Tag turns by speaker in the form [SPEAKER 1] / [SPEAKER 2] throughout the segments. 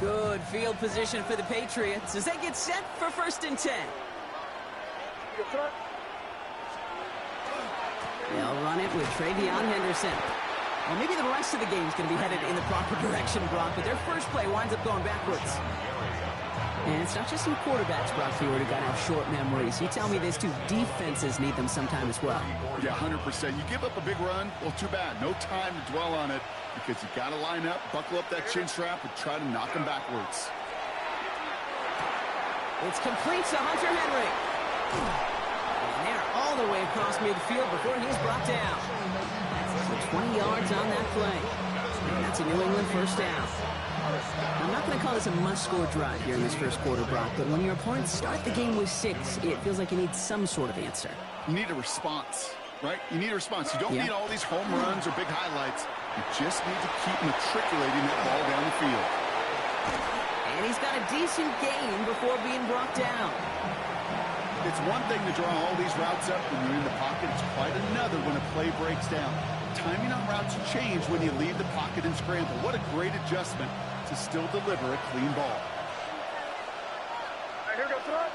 [SPEAKER 1] Good field position for the Patriots as they get set for 1st and 10. They'll run it with Travion Henderson. Well, maybe the rest of the game is going to be headed in the proper direction, Brock, but their first play winds up going backwards. And it's not just some quarterbacks, Brock, who got to have short memories. You tell me these two defenses need them sometime as well.
[SPEAKER 2] Yeah, 100%. You give up a big run, well, too bad. No time to dwell on it because you got to line up, buckle up that chin strap, and try to knock them backwards.
[SPEAKER 1] It's complete to Hunter Henry. And they're all the way across midfield before he's brought down. That's 20 yards on that play. And that's a New England first down. I'm not going to call this a must-score drive here in this first quarter, Brock, but when your opponents start the game with 6, it feels like you need some sort of answer.
[SPEAKER 2] You need a response, right? You need a response. You don't need all these home runs or big highlights. You just need to keep matriculating that ball down the field.
[SPEAKER 1] And he's got a decent gain before being brought down.
[SPEAKER 2] It's one thing to draw all these routes up when you're in the pocket. It's quite another when a play breaks down. Timing on routes change when you leave the pocket and scramble. What a great adjustment to still deliver a clean ball.
[SPEAKER 3] Here goes front.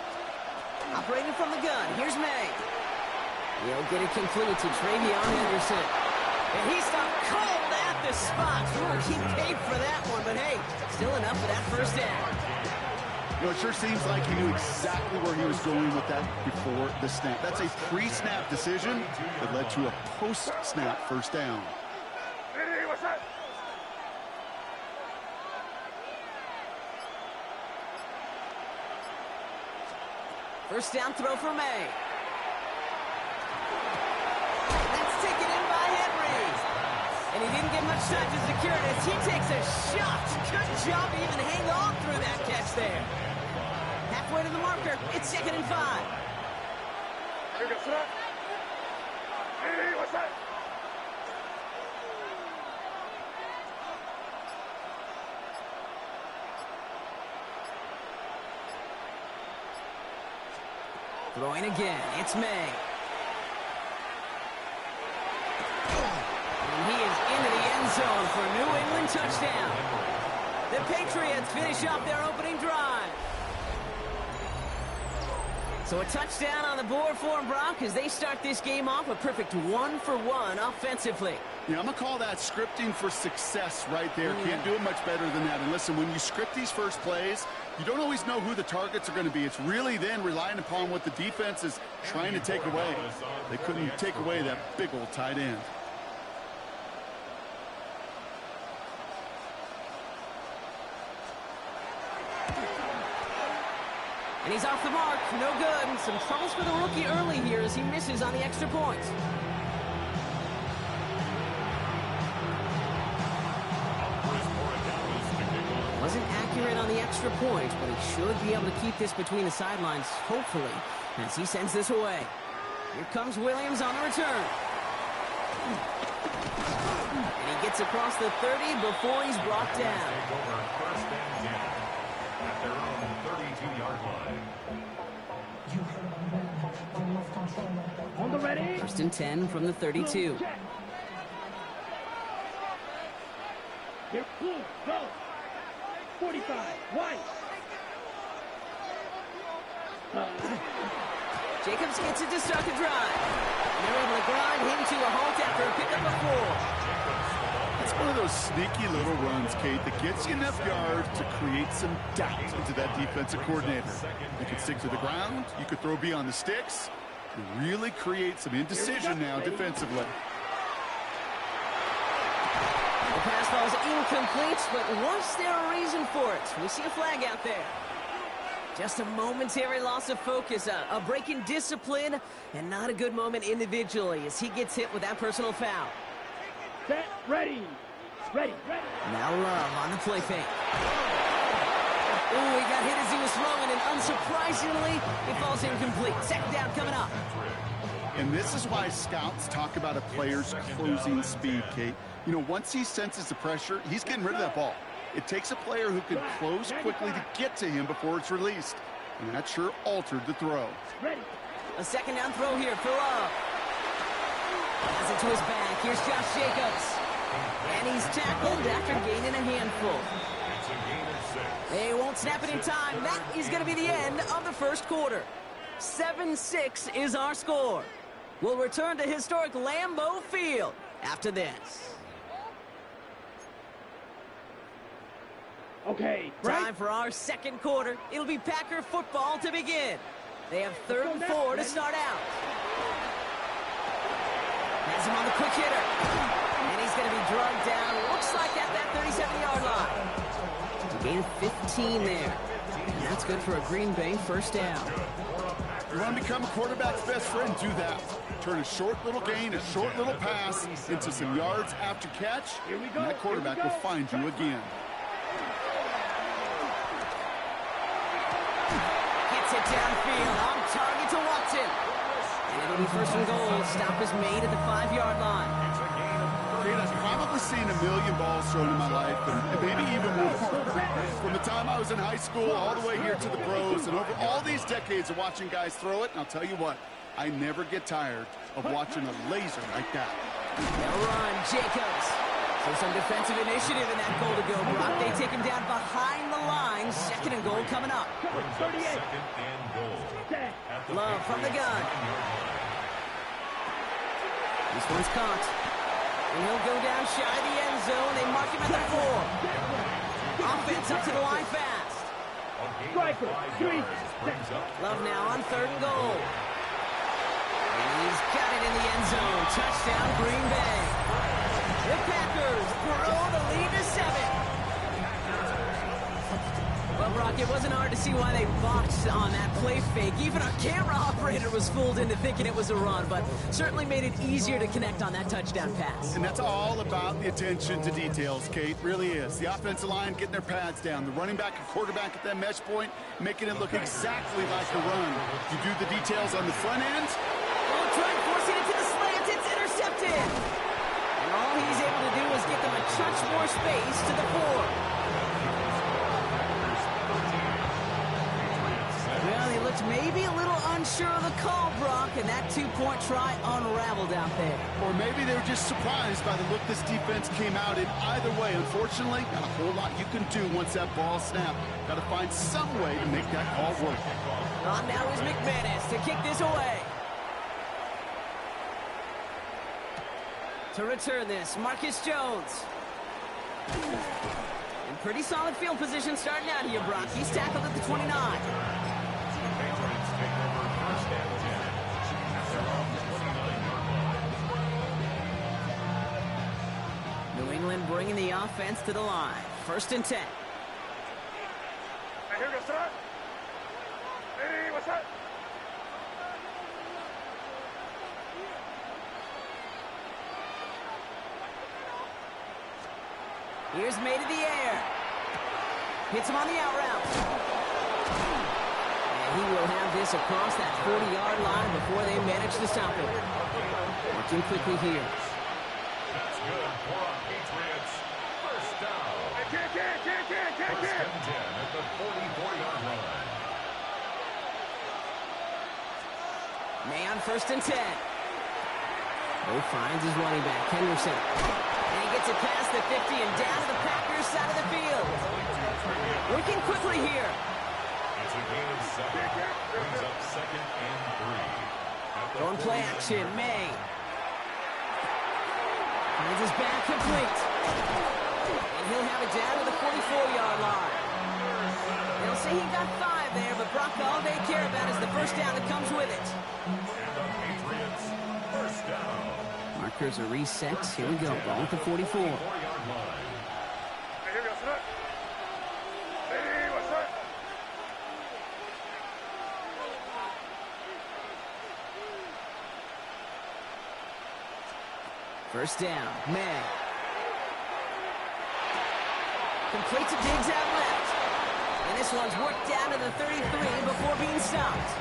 [SPEAKER 1] Operating from the gun, here's May. He'll get it complete to Travion Henderson. And he stopped cold at the spot. He paid for that one, but hey, still enough for that first down.
[SPEAKER 2] You know, it sure seems like he knew exactly where he was going with that before the snap. That's a pre-snap decision that led to a post-snap first down.
[SPEAKER 3] Hey, what's that?
[SPEAKER 1] First down throw for May. That's taken in by Henry. And he didn't get much time to secure it as he takes a shot. Good job to even hang on through that catch there. Halfway to the marker, it's 2nd and 5.
[SPEAKER 3] Here goes front. Hey, what's that?
[SPEAKER 1] Throwing again, it's May. And he is into the end zone for a New England touchdown. The Patriots finish off their opening drive. So a touchdown on the board for them, Brock, as they start this game off a perfect 1-for-1 offensively.
[SPEAKER 2] Yeah, I'm going to call that scripting for success right there. Can't do it much better than that. And listen, when you script these first plays, you don't always know who the targets are going to be. It's really then relying upon what the defense is trying to take away. They couldn't take away that big old tight end.
[SPEAKER 1] And he's off the mark. No good. Some troubles for the rookie early here as he misses on the extra point. Wasn't accurate on the extra point, but he should be able to keep this between the sidelines, hopefully, as he sends this away. Here comes Williams on the return. And he gets across the 30 before he's brought down.
[SPEAKER 3] On the ready.
[SPEAKER 1] 1st and 10 from the 32.
[SPEAKER 3] Here, blue, go. 45, white.
[SPEAKER 1] Jacobs gets it to start the drive. And they're able to grind him to a halt after a pickup of 4.
[SPEAKER 2] It's one of those sneaky little runs, Kate, that gets you enough yards to create some doubt into that defensive coordinator. You could stick to the ground. You could throw beyond the sticks. You really create some indecision now defensively.
[SPEAKER 1] The pass ball is incomplete, but was there a reason for it? We see a flag out there. Just a momentary loss of focus, a break in discipline, and not a good moment individually as he gets hit with that personal foul.
[SPEAKER 3] Set, ready. Ready, ready.
[SPEAKER 1] Now Love on the play fake. Ooh, he got hit as he was throwing, and unsurprisingly, it falls incomplete. 2nd down coming up.
[SPEAKER 2] And this is why scouts talk about a player's closing speed, Kate. You know, once he senses the pressure, he's getting rid of that ball. It takes a player who can close quickly to get to him before it's released. And that sure altered the throw.
[SPEAKER 3] Ready.
[SPEAKER 1] A 2nd down throw here for Love. Has it to his back. Here's Josh Jacobs. And he's tackled after gaining a handful. They won't snap it in time. That is going to be the end of the first quarter. 7-6 is our score. We'll return to historic Lambeau Field after this.
[SPEAKER 3] Okay,
[SPEAKER 1] Time for our second quarter. It'll be Packer football to begin. They have 3rd and 4 to start out. Has him on the quick hitter. And he's going to be drugged down. Looks like at that 37-yard line. A gain of 15 there. And that's good for a Green Bay first down.
[SPEAKER 2] You want to become a quarterback's best friend? Do that. Turn a short little gain, a short little pass into some yards after catch, and that quarterback will find you again.
[SPEAKER 1] Gets it downfield, on target to Watson. And it'll be 1st and goal. Stop is made at the 5-yard line.
[SPEAKER 2] I've probably seen a million balls thrown in my life, and maybe even more. From the time I was in high school all the way here to the pros, and over all these decades of watching guys throw it, and I'll tell you what, I never get tired of watching a laser like that.
[SPEAKER 1] They'll run, Jacobs. So some defensive initiative in that goal to go, Brock. They take him down behind the line. 2nd and goal coming up.
[SPEAKER 3] 38.
[SPEAKER 1] Love from the gun. This one's caught. And he'll go down shy of the end zone. They mark him at the 4. Offense up to the line fast.
[SPEAKER 3] Striker, 3.
[SPEAKER 1] Love now on 3rd and goal. And he's got it in the end zone. Touchdown, Green Bay. The Packers grow the lead to 7. Well, Brock, it wasn't hard to see why they balked on that play fake. Even our camera operator was fooled into thinking it was a run, but certainly made it easier to connect on that touchdown pass.
[SPEAKER 2] And that's all about the attention to details, Kate. Really is. The offensive line getting their pads down. The running back and quarterback at that mesh point, making it look exactly like a run. You do the details on the front end.
[SPEAKER 1] Oh, trying forcing it to the slant. It's intercepted. And all he's able to do is get them a touch more space to the 4. Well, he looked maybe a little unsure of the call, Brock, and that 2-point try unraveled out there.
[SPEAKER 2] Or maybe they were just surprised by the look this defense came out in. Either way, unfortunately, not a whole lot you can do once that ball snapped. Got to find some way to make that call work.
[SPEAKER 1] On now is McManus to kick this away. To return this, Marcus Jones. In pretty solid field position starting out here, Brock. He's tackled at the 29. New England bringing the offense to the line. 1st and 10.
[SPEAKER 3] Here goes start. Hey, what's up?
[SPEAKER 1] Here's made in the air. Hits him on the out route. And he will have this across that 40-yard line before they manage to stop him. Working quickly here.
[SPEAKER 4] That's good for our Patriots. First down. First and 10 at the 44-yard line.
[SPEAKER 1] May on 1st and 10. Bo finds his running back, Henderson. And he gets it past the 50 and down to the Packers side of the field. Working quickly here.
[SPEAKER 4] It's a gain of 7. Brings up 2nd and 3.
[SPEAKER 1] Going play action, May. Finds his back complete. And he'll have it down to the 44-yard line. They'll say he got 5 there, but Brock, all they care about is the first down that comes with it.
[SPEAKER 4] And the Patriots, first down.
[SPEAKER 1] Markers are reset. Here we go. Ball at the 44.
[SPEAKER 4] 4-yard line.
[SPEAKER 3] Here goes start. Hey, what's up?
[SPEAKER 1] First down, May. Completes a Diggs out left. And this one's worked down to the 33 before being stopped.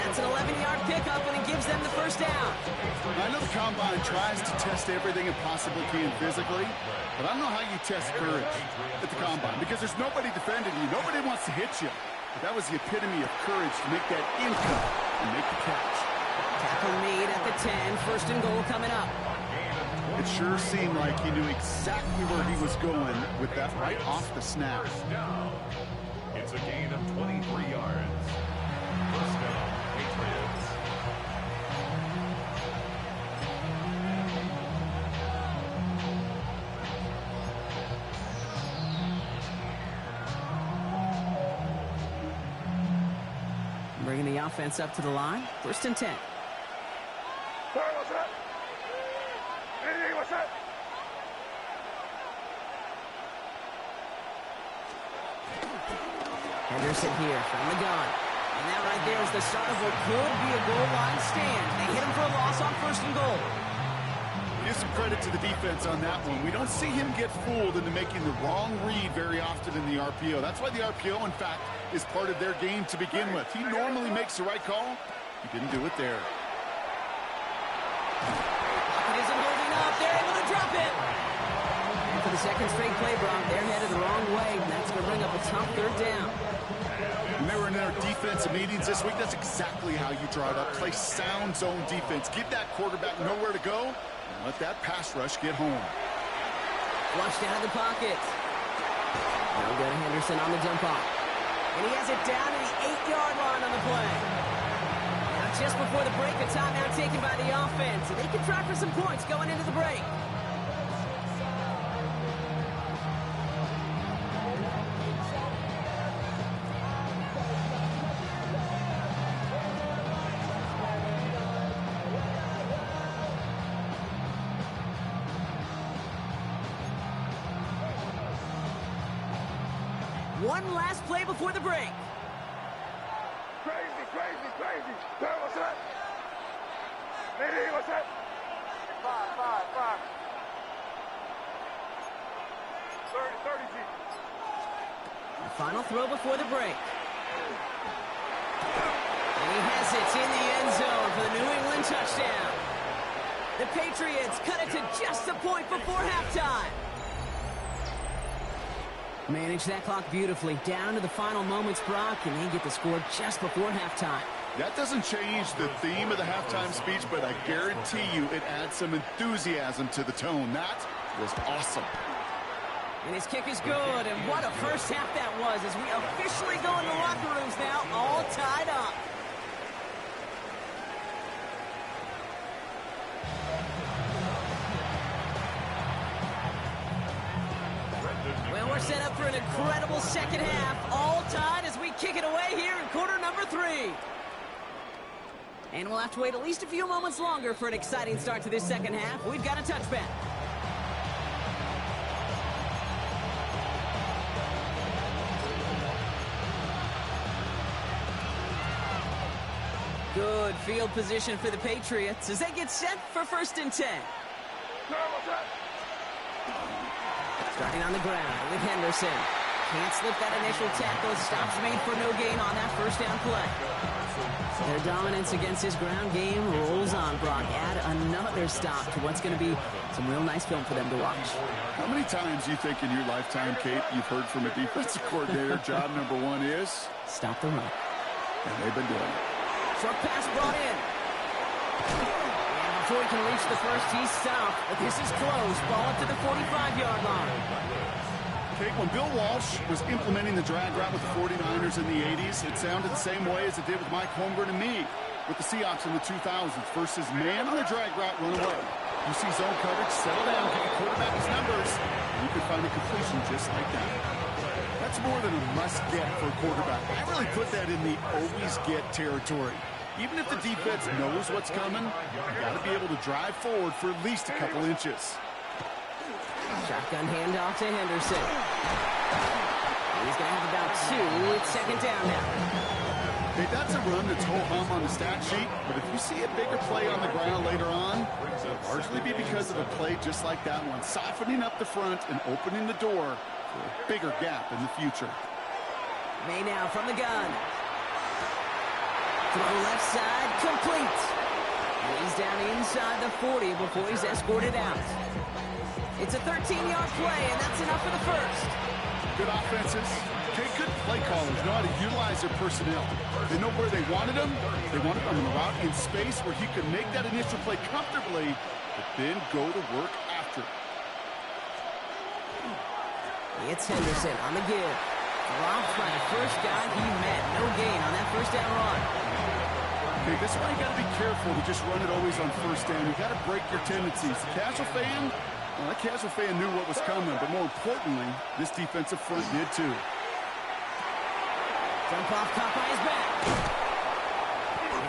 [SPEAKER 1] That's an 11-yard pickup, and it gives them the first down.
[SPEAKER 2] I know the Combine tries to test everything it possibly can physically, but I don't know how you test courage at the Combine because there's nobody defending you. Nobody wants to hit you. But that was the epitome of courage to make that in-cut and make the catch.
[SPEAKER 1] Tackle made at the 10. 1st and goal coming up.
[SPEAKER 2] It sure seemed like he knew exactly where he was going with that right off the snap.
[SPEAKER 4] First down. It's a gain of 23 yards. First down, Patriots.
[SPEAKER 1] Bringing the offense up to the line. First and 10.
[SPEAKER 3] Sorry, what's up? Hey, what's up?
[SPEAKER 1] Henderson here from the gun. And that right there is the start of what could be a goal line stand. They hit him for a loss on first and goal.
[SPEAKER 2] Give some credit to the defense on that one. We don't see him get fooled into making the wrong read very often in the RPO. That's why the RPO, in fact, is part of their game to begin with. He normally makes the right call. He didn't do it there.
[SPEAKER 1] It isn't holding up. They're able to drop it. And for the second straight play, Brock, they're headed the wrong way. And that's going to bring up a tough third down.
[SPEAKER 2] When they were in our defensive meetings this week, that's exactly how you draw it up. Play sound zone defense. Give that quarterback nowhere to go. And let that pass rush get home.
[SPEAKER 1] Flushed out of the pocket. Now we go to Henderson on the dump off. And he has it down to the 8-yard line on the play. Now just before the break, a timeout taken by the offense. And they can try for some points going into the break. One last play before the break.
[SPEAKER 3] Crazy, crazy, crazy. Sorry, what's up? Hey, what's up? Five. 30, G.
[SPEAKER 1] The final throw before the break. And he has it in the end zone for the New England touchdown. The Patriots cut it to just a point before halftime. Manage that clock beautifully. Down to the final moments, Brock, and they get the score just before halftime.
[SPEAKER 2] That doesn't change the theme of the halftime speech, but I guarantee you it adds some enthusiasm to the tone. That was awesome.
[SPEAKER 1] And his kick is good, and what a first half that was as we officially go in the locker rooms now, all tied up. Well, we're set up for an incredible second half, all tied as we kick it away here in quarter number 3. And we'll have to wait at least a few moments longer for an exciting start to this second half. We've got a touchback. Good field position for the Patriots as they get set for first and 10. Starting on the ground with Henderson. Can't slip that initial tackle. Stops made for no gain on that first down play. Their dominance against his ground game rolls on, Brock. Add another stop to what's going to be some real nice film for them to watch.
[SPEAKER 2] How many times do you think in your lifetime, Kate, you've heard from a defensive coordinator, job number 1 is?
[SPEAKER 1] Stop the run.
[SPEAKER 2] And they've been doing it.
[SPEAKER 1] Short pass brought in. And before he can reach the first, he's stopped. But this is close. Ball up to the 45-yard line.
[SPEAKER 2] Kate, when Bill Walsh was implementing the drag route with the 49ers in the 80s, it sounded the same way as it did with Mike Holmgren and me with the Seahawks in the 2000s. Versus man on the drag route, run away. You see zone coverage, settle down, give the quarterback his numbers, and you can find a completion just like that. That's more than a must-get for a quarterback. I really put that in the always-get territory. Even if the defense knows what's coming, you got to be able to drive forward for at least a couple inches.
[SPEAKER 1] Shotgun handoff to Henderson. He's going to have about 2. It's second down now.
[SPEAKER 2] Hey, that's a run that's ho-hum on the stat sheet, but if you see a bigger play on the ground later on, it'll largely be because of a play just like that one, softening up the front and opening the door for a bigger gap in the future.
[SPEAKER 1] May now from the gun. Throw left side, complete. He's down inside the 40 before he's escorted out. It's a 13-yard play, and that's enough for the first.
[SPEAKER 2] Good offenses. Okay, good play callers know how to utilize their personnel. They know where they wanted them. They wanted them in a route in space where he could make that initial play comfortably, but then go to work
[SPEAKER 1] It's Henderson on the give. Dropped by the first guy he met. No gain on that first down run.
[SPEAKER 2] Okay, this is why you got to be careful to just run it always on first down. You got to break your tendencies. The casual fan, well, that casual fan knew what was coming, but more importantly, this defensive front did too.
[SPEAKER 1] Dump off, caught by his back.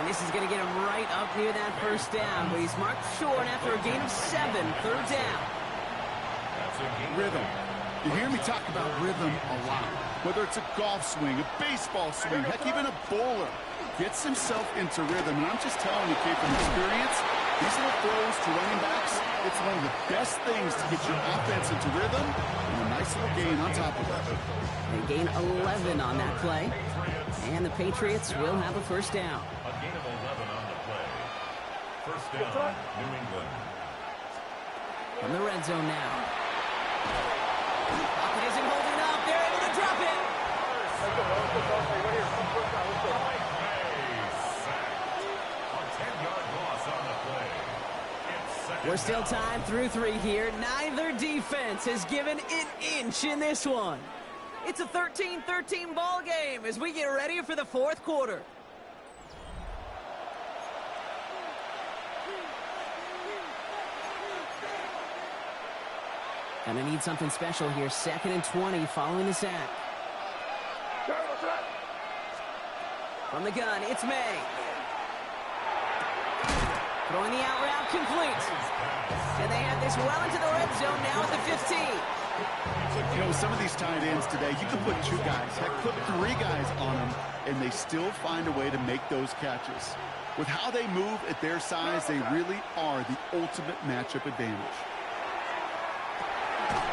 [SPEAKER 1] And this is going to get him right up near that first down, but he's marked short after a gain of 7, third down.
[SPEAKER 2] Rhythm. You hear me talk about rhythm a lot. Whether it's a golf swing, a baseball swing, heck, even a bowler gets himself into rhythm. And I'm just telling you, Kate, from experience, these little throws to running backs, it's one of the best things to get your offense into rhythm and a nice little gain on top of it.
[SPEAKER 1] They gain 11 on that play, and the Patriots will have a first down.
[SPEAKER 4] A gain of 11 on the play. First down, New England.
[SPEAKER 1] From the red zone now. Pocket isn't holding up. They're able to drop it. We're still tied through 3 here. Neither defense has given an inch in this one. It's a 13-13 ball game as we get ready for the fourth quarter. Gonna need something special here. 2nd and 20 following the sack. From the gun, it's May. Throwing the out route complete. And they have this well into the red zone now at the 15.
[SPEAKER 2] You know, some of these tight ends today, you can put 2 guys, heck, put 3 guys on them, and they still find a way to make those catches. With how they move at their size, they really are the ultimate matchup advantage.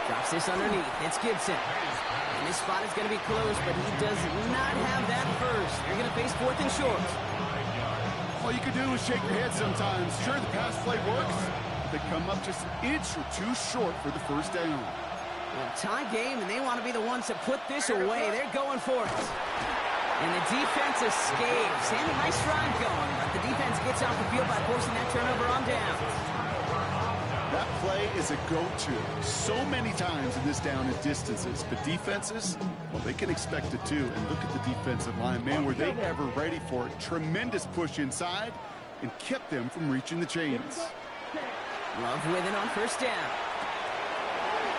[SPEAKER 1] Drops this underneath. It's Gibson. And this spot is going to be close, but he does not have that first. They're going to face 4th and short.
[SPEAKER 2] All you can do is shake your head sometimes. Sure, the pass play works, but they come up just an inch or 2 short for the first down.
[SPEAKER 1] Well, tie game, and they want to be the ones to put this away. They're going for it. And the defense escapes. And a nice drive going, but the defense gets off the field by forcing that turnover on down.
[SPEAKER 2] That play is a go-to so many times in this down and distances. But defenses, well, they can expect it too. And look at the defensive line, man, were they ever ready for it? Tremendous push inside and kept them from reaching the chains.
[SPEAKER 1] Love with it on first down.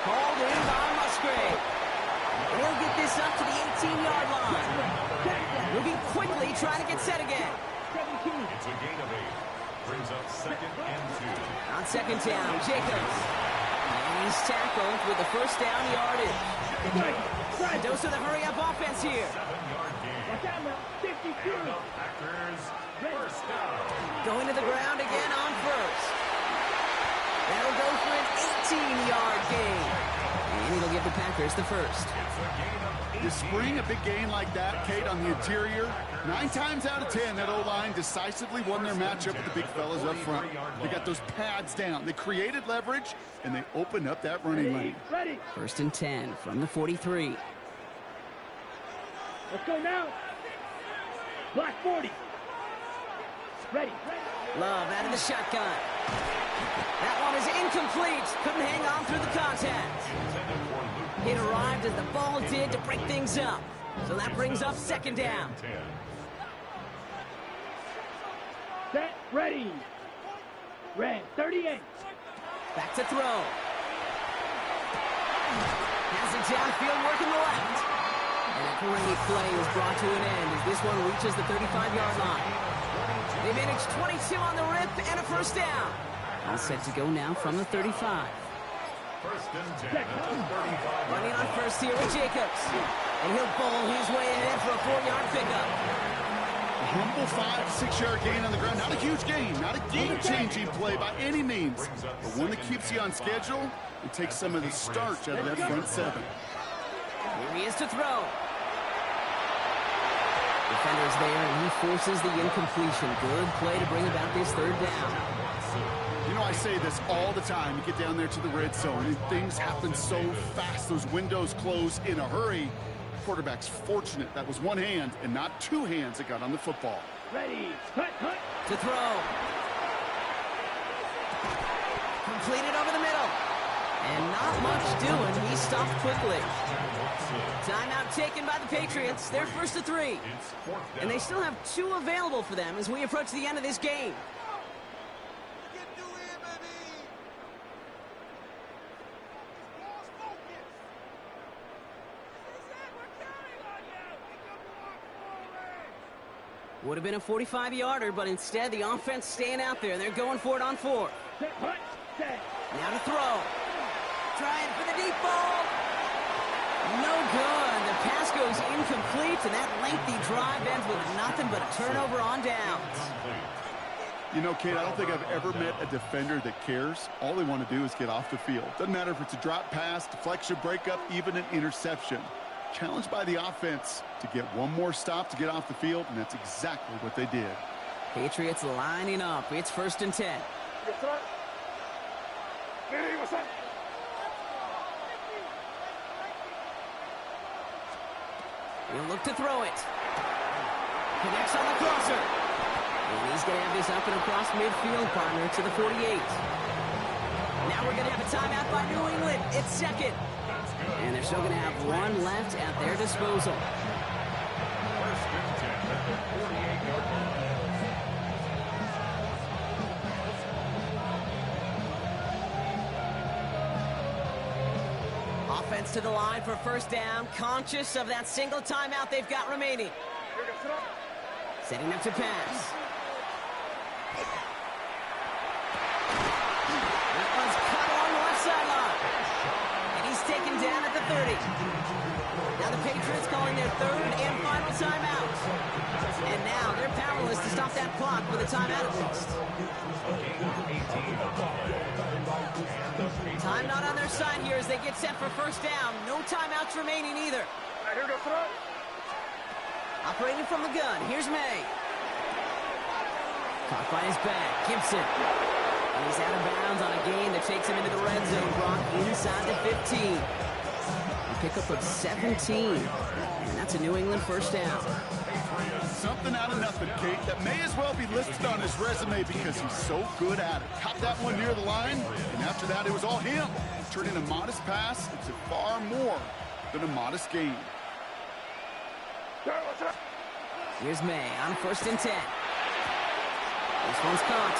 [SPEAKER 1] Called in by Musgrave. He'll get this up to the 18-yard line. Moving quickly, trying to get set again.
[SPEAKER 4] It's a gain of 8. Brings up 2nd and 2.
[SPEAKER 1] On 2nd down, Jacobs. And he's tackled with the first down yardage. Dose of the hurry-up offense here.
[SPEAKER 4] 7-yard gain. And the Packers, first down.
[SPEAKER 1] Going to the ground again on first. That'll go for an 18-yard gain. And it'll give the Packers the first.
[SPEAKER 2] You spring a big gain like that, Kate, on the interior, 9 times out of 10, that O-line decisively won their matchup with the big fellas up front. They got those pads down. They created leverage, and they opened up that running lane.
[SPEAKER 1] 1st and 10 from the 43.
[SPEAKER 5] Let's go now. Block 40. Ready.
[SPEAKER 1] Love out of the shotgun. That one is incomplete. Couldn't hang on through the contact. It arrived as the ball did to break things up. So that brings up 2nd down.
[SPEAKER 5] Set, ready. Red, 38.
[SPEAKER 1] Back to throw. Has it downfield working the left. And a great play is brought to an end as this one reaches the 35-yard line. They managed 22 on the rip and a first down. All set to go now from the 35.
[SPEAKER 4] 1st and 10 at the 35.
[SPEAKER 1] Running on first here with Jacobs. And he'll bowl his way ahead for a 4-yard pickup.
[SPEAKER 2] A humble 5 to 6-yard gain on the ground. Not a huge gain, not a game-changing play by any means, but one that keeps you on schedule and takes some of the starch out of that front 7.
[SPEAKER 1] Here he is to throw. Defender's there, and he forces the incompletion. Good play to bring about this 3rd down.
[SPEAKER 2] You know, I say this all the time. You get down there to the red zone, and things happen so fast. Those windows close in a hurry. Quarterback's fortunate that was 1 hand and not 2 hands that got on the football.
[SPEAKER 5] Ready. Cut.
[SPEAKER 1] To throw. Completed over the middle. And not much doing. He stopped quickly. Timeout taken by the Patriots. They're first to 3. And they still have 2 available for them as we approach the end of this game. Would have been a 45-yarder, but instead the offense staying out there. They're going for it on 4. Now to throw. Trying for the deep ball. No good. The pass goes incomplete, and that lengthy drive ends with nothing but a turnover on downs.
[SPEAKER 2] You know, Kate, I don't think I've ever met a defender that cares. All they want to do is get off the field. Doesn't matter if it's a drop pass, deflection, breakup, even an interception. Challenged by the offense to get one more stop to get off the field, and that's exactly what they did.
[SPEAKER 1] Patriots lining up. It's first and 10. He'll look to throw it. Connects on the crosser. And he's going to have this up and across midfield, partner, to the 48. Now we're going to have a timeout by New England. It's second. And they're still going to have 1 left at their disposal.
[SPEAKER 4] First and 10 at the 48-yard line.
[SPEAKER 1] Offense to the line for first down, conscious of that single timeout they've got remaining. Setting up to pass. That one's cut along the left sideline. And he's taken down at the 30. Now the Patriots calling their 3rd and final timeout. And now they're powerless to stop that clock with a timeout at least. Time not on their side here as they get set for first down. No timeouts remaining either. Operating from the gun, here's May. Caught by his back, Gibson. And he's out of bounds on a gain that takes him into the red zone, Brock, inside the 15. A pickup of 17. And that's a New England first down.
[SPEAKER 2] Something out of nothing, Kate, that may as well be listed on his resume because he's so good at it. Caught that one near the line, and after that, it was all him. Turning a modest pass into far more than a modest gain.
[SPEAKER 1] Here's May on first and 10. This one's caught.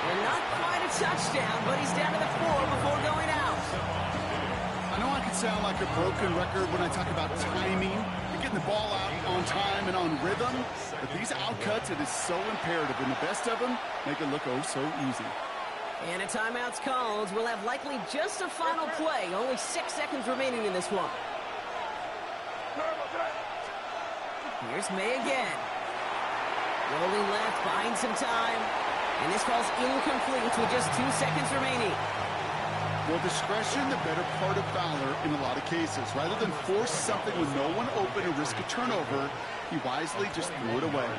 [SPEAKER 1] And not quite a touchdown, but he's down to the 4 before going out.
[SPEAKER 2] I know I can sound like a broken record when I talk about timing, getting the ball out on time and on rhythm, but these outcuts, it is so imperative, and the best of them make it look oh so easy.
[SPEAKER 1] And a timeout's called. We'll have likely just a final play. Only 6 seconds remaining in this one. Here's May again. Rolling left, buying some time. And this falls incomplete with just 2 seconds remaining.
[SPEAKER 2] Well, discretion, the better part of valor in a lot of cases. Rather than force something with no one open and risk a turnover, he wisely just threw it away.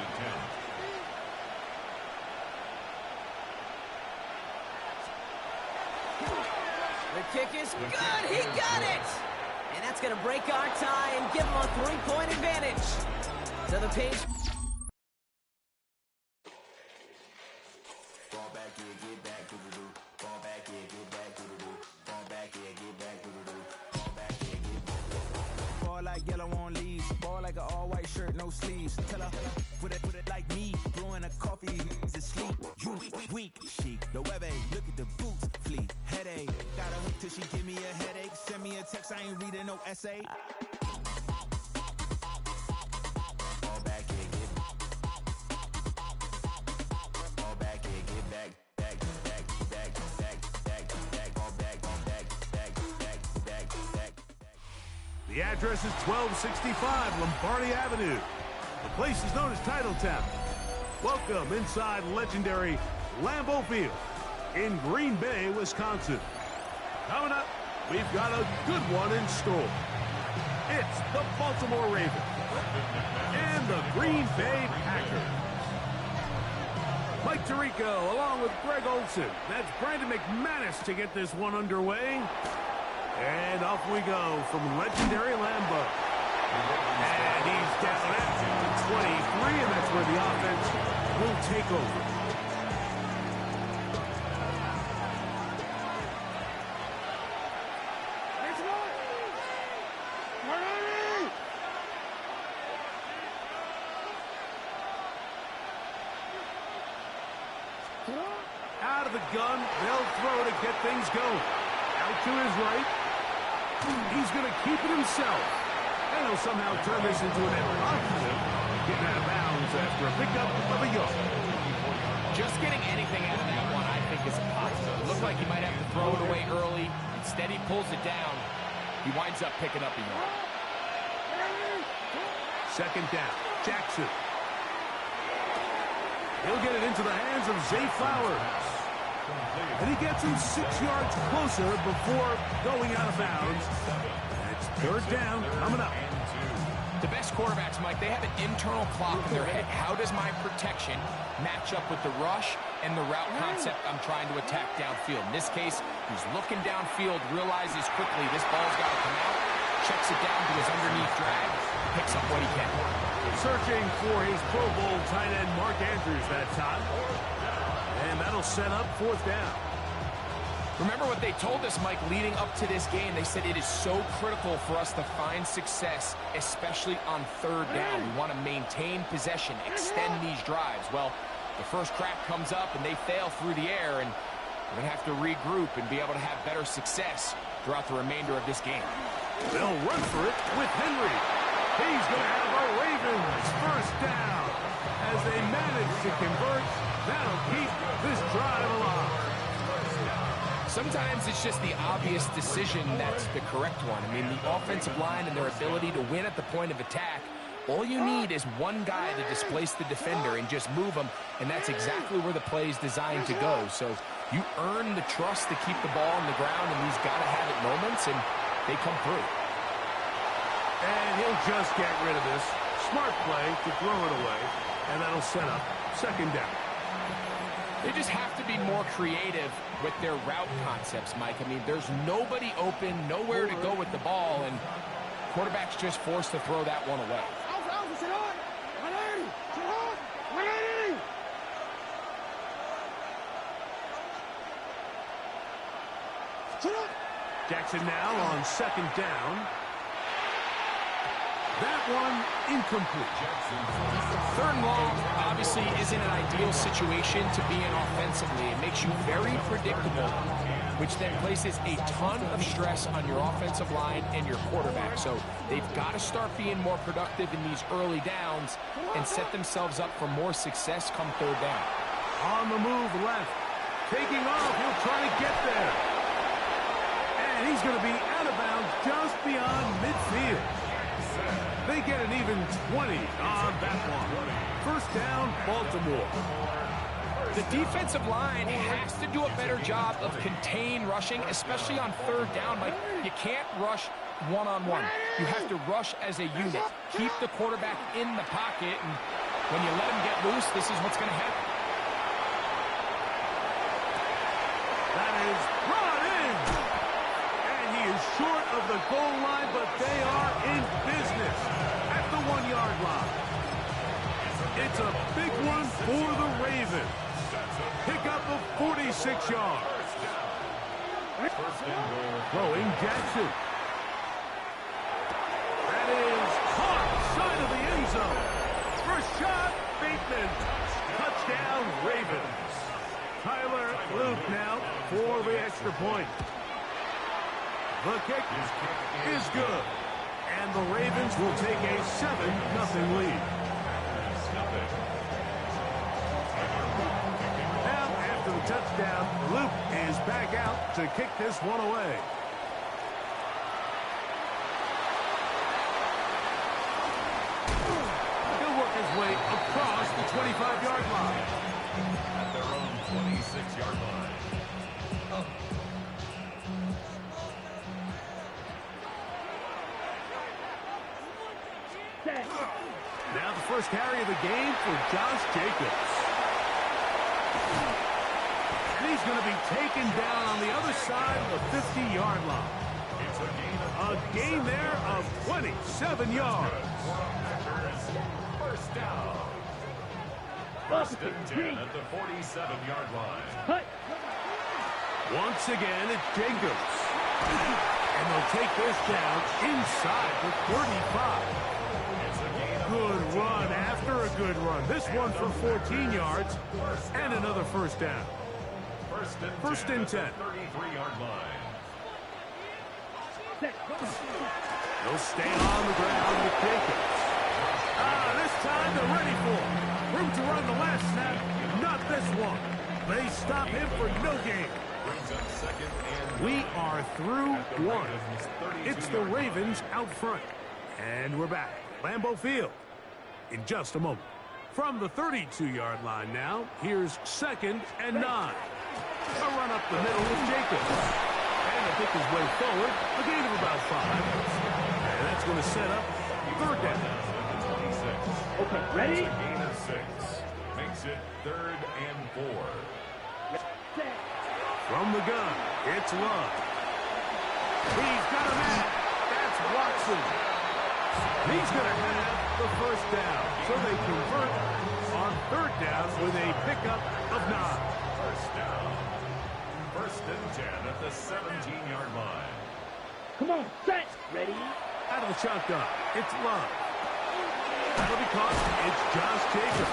[SPEAKER 1] The kick is good. He got it. And that's going to break our tie and give him a 3-point advantage. To the page.
[SPEAKER 6] Like yellow on leaves, ball like an all-white shirt, no sleeves. Tell her, put it like me, blowing a coffee to sleep. You weak, chic. The web look at the boots, fleet. Headache, got a hook till she give me a headache. Send me a text, I ain't reading no essay. Fall back here, get back.
[SPEAKER 7] The address is 1265 Lombardi Avenue. The place is known as Titletown. Welcome inside legendary Lambeau Field in Green Bay, Wisconsin. Coming up, we've got a good one in store. It's the Baltimore Ravens and the Green Bay Packers. Mike Tirico along with Greg Olson. That's Brandon McManus to get this one underway. And off we go from legendary Lambeau. And he's down at the 23, and that's where the offense will take over. gun, they'll throw to get things going. Out to his right. He's going to keep it himself. And he'll somehow turn this into an end positive, getting out of bounds after a pickup of a yard.
[SPEAKER 8] Just getting anything out of that one, I think, is a positive. It looked like he might have to throw it away early. Instead, he pulls it down. He winds up picking up a yard.
[SPEAKER 7] Second down, Jackson. He'll get it into the hands of Zay Flowers. And he gets him 6 yards closer before going out of bounds. That's third down coming up.
[SPEAKER 8] The best quarterbacks, Mike, they have an internal clock in their head. How does my protection match up with the rush and the route concept I'm trying to attack downfield? In this case, he's looking downfield, realizes quickly this ball's got to come out, checks it down to his underneath drag, picks up what he can.
[SPEAKER 7] Searching for his Pro Bowl tight end Mark Andrews that time. And that'll set up fourth down.
[SPEAKER 8] Remember what they told us, Mike, leading up to this game. They said it is so critical for us to find success, especially on third down. We want to maintain possession, extend these drives. Well, the first crack comes up and they fail through the air, and we're going to have to regroup and be able to have better success throughout the remainder of this game.
[SPEAKER 7] They'll run for it with Henry. He's going to have a Ravens first down as they manage to convert. That'll keep this drive alive.
[SPEAKER 8] Sometimes it's just the obvious decision that's the correct one. I mean, the offensive line and their ability to win at the point of attack, all you need is one guy to displace the defender and just move him, and that's exactly where the play is designed to go. So you earn the trust to keep the ball on the ground in these gotta-have-it moments, and they come through.
[SPEAKER 7] And he'll just get rid of this. Smart play to throw it away, and that'll set up second down.
[SPEAKER 8] They just have to be more creative with their route concepts, Mike. I mean, there's nobody open, nowhere to go with the ball, and quarterback's just forced to throw that one away.
[SPEAKER 7] Jackson now on second down. That one incomplete.
[SPEAKER 8] Third and long obviously isn't an ideal situation to be in offensively. It makes you very predictable, which then places a ton of stress on your offensive line and your quarterback. So they've got to start being more productive in these early downs and set themselves up for more success come third down.
[SPEAKER 7] On the move left. Taking off. He'll try to get there. And he's going to be out of bounds just beyond midfield. They get an even 20 on that one. First down, Baltimore.
[SPEAKER 8] The defensive line has to do a better job of contain rushing, especially on third down. Like, you can't rush one-on-one. You have to rush as a unit. Keep the quarterback in the pocket, and when you let him get loose, this is what's going to happen.
[SPEAKER 7] That is brought in. And he is short of the goal line, but they are in business at the 1-yard line. It's a big one for the Ravens. Pick up of 46 yards. Throwing Jackson. That is caught side of the end zone. First shot, Bateman. Touchdown, Ravens. Tyler Luke now for the extra point. The kick is good. And the Ravens will take a 7-0 lead. Now, after the touchdown, Luke is back out to kick this one away. He'll work his way across the 25-yard line.
[SPEAKER 4] At their own 26-yard line.
[SPEAKER 7] Now the first carry of the game for Josh Jacobs. And he's going to be taken down on the other side of the 50-yard line.
[SPEAKER 4] It's
[SPEAKER 7] A gain there of 27 yards.
[SPEAKER 4] First down. First and 10 at the 47-yard line.
[SPEAKER 5] Cut.
[SPEAKER 7] Once again, it's Jacobs. And they'll take this down inside the 35. Good run after a good run. This one for 14 yards and another first down. First and 10.
[SPEAKER 4] 33-yard line.
[SPEAKER 7] They'll stay on the ground with Jacobs. This time they're ready for him. Room to run the last snap. Not this one. They stop him for no gain. We are through one. It's the Ravens out front. And we're back. Lambeau Field in just a moment. From the 32-yard line now, here's 2nd and 9. A run up the middle with Jacobs. And a pick his way forward, a gain of about 5. And that's going to set up 3rd down.
[SPEAKER 5] Okay, ready?
[SPEAKER 4] Gain of 6. Makes it 3rd and 4.
[SPEAKER 7] From the gun, it's Love. He's got a man. That's Watson. He's going to have the 1st down. So they convert on 3rd down with a pickup of 9.
[SPEAKER 4] 1st down. 1st and 10 at the 17-yard line.
[SPEAKER 5] Come on, set. Ready?
[SPEAKER 7] Out of the shotgun, it's Love. That'll be caught. It's Josh Jacobs.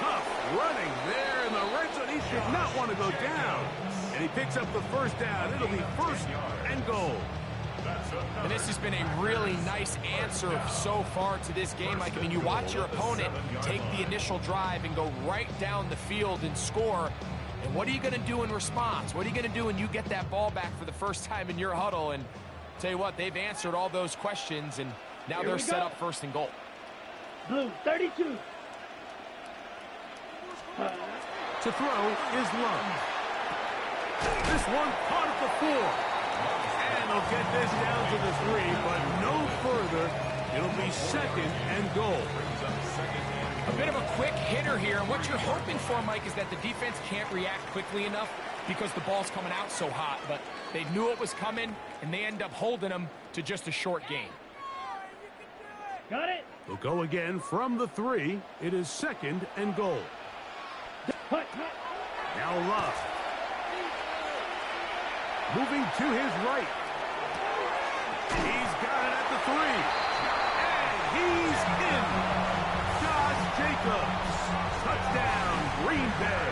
[SPEAKER 7] Tough running there in the red zone. He should not want to go down. And he picks up the 1st down. It'll be 1st and goal.
[SPEAKER 8] And this has been a really nice answer so far to this game, Mike. I mean, you watch your opponent take the initial drive and go right down the field and score. And what are you going to do in response? What are you going to do when you get that ball back for the first time in your huddle? And tell you what, they've answered all those questions, and now they're set up 1st and goal.
[SPEAKER 5] Blue, 32.
[SPEAKER 7] To throw is Love. This one caught at the 4. And they'll get this down to the 3, but no further. It'll be 2nd and goal.
[SPEAKER 8] A bit of a quick hitter here, and what you're hoping for, Mike, is that the defense can't react quickly enough because the ball's coming out so hot, but they knew it was coming, and they end up holding them to just a short gain.
[SPEAKER 5] Got it?
[SPEAKER 7] They'll go again from the 3. It is 2nd and goal. Now Love. Moving to his right. He's got it at the 3. And he's in. Josh Jacobs. Touchdown, Green Bay.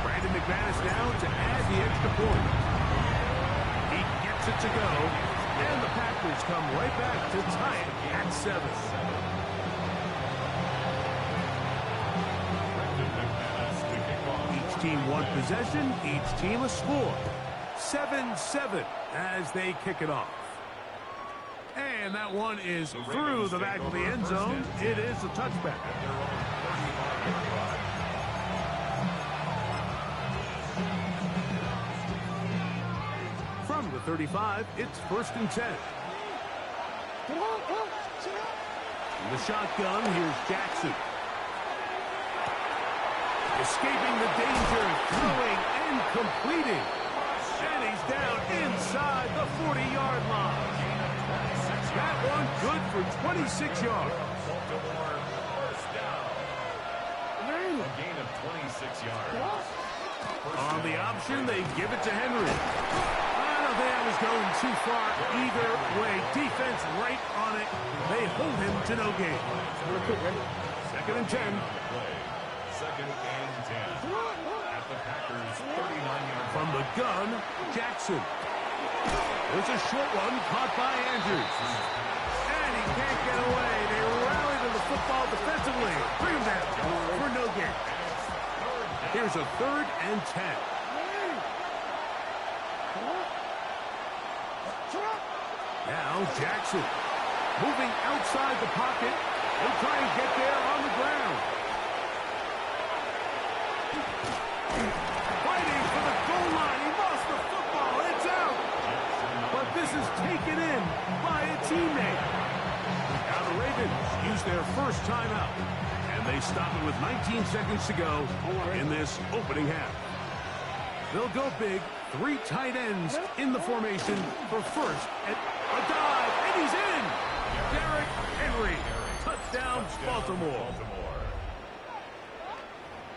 [SPEAKER 7] Brandon McManus now to add the extra point. He gets it to go. And the Packers come right back to tie it at 7. Each team one possession, each team a score. 7-7 as they kick it off. And that one is through the back of the end zone. It is a touchback. From the 35, it's 1st and 10. In the shotgun, here's Jackson. Escaping the danger, throwing and completing. And he's down inside the 40-yard line. That one good for 26 yards.
[SPEAKER 4] A gain of 26 yards.
[SPEAKER 7] On the option, they give it to Henry. I don't think that was going too far either way. Defense right on it. They hold him to no gain. 2nd and 10.
[SPEAKER 4] 2nd and 10. At the Packers' 39-yard.
[SPEAKER 7] From the gun, Jackson. There's a short one caught by Andrews. And he can't get away. They rally to the football defensively. Bring him down for no gain. Here's a 3rd and 10. Now Jackson moving outside the pocket. He'll try and get there on the ground. Fighting for the goal line. He lost the football. It's out. But this is taken in by a teammate. Now the Ravens use their first timeout. And they stop it with 19 seconds to go in this opening half. They'll go big. 3 tight ends in the formation for 1st. And a dive, and he's in. Derrick Henry. Touchdown, Baltimore.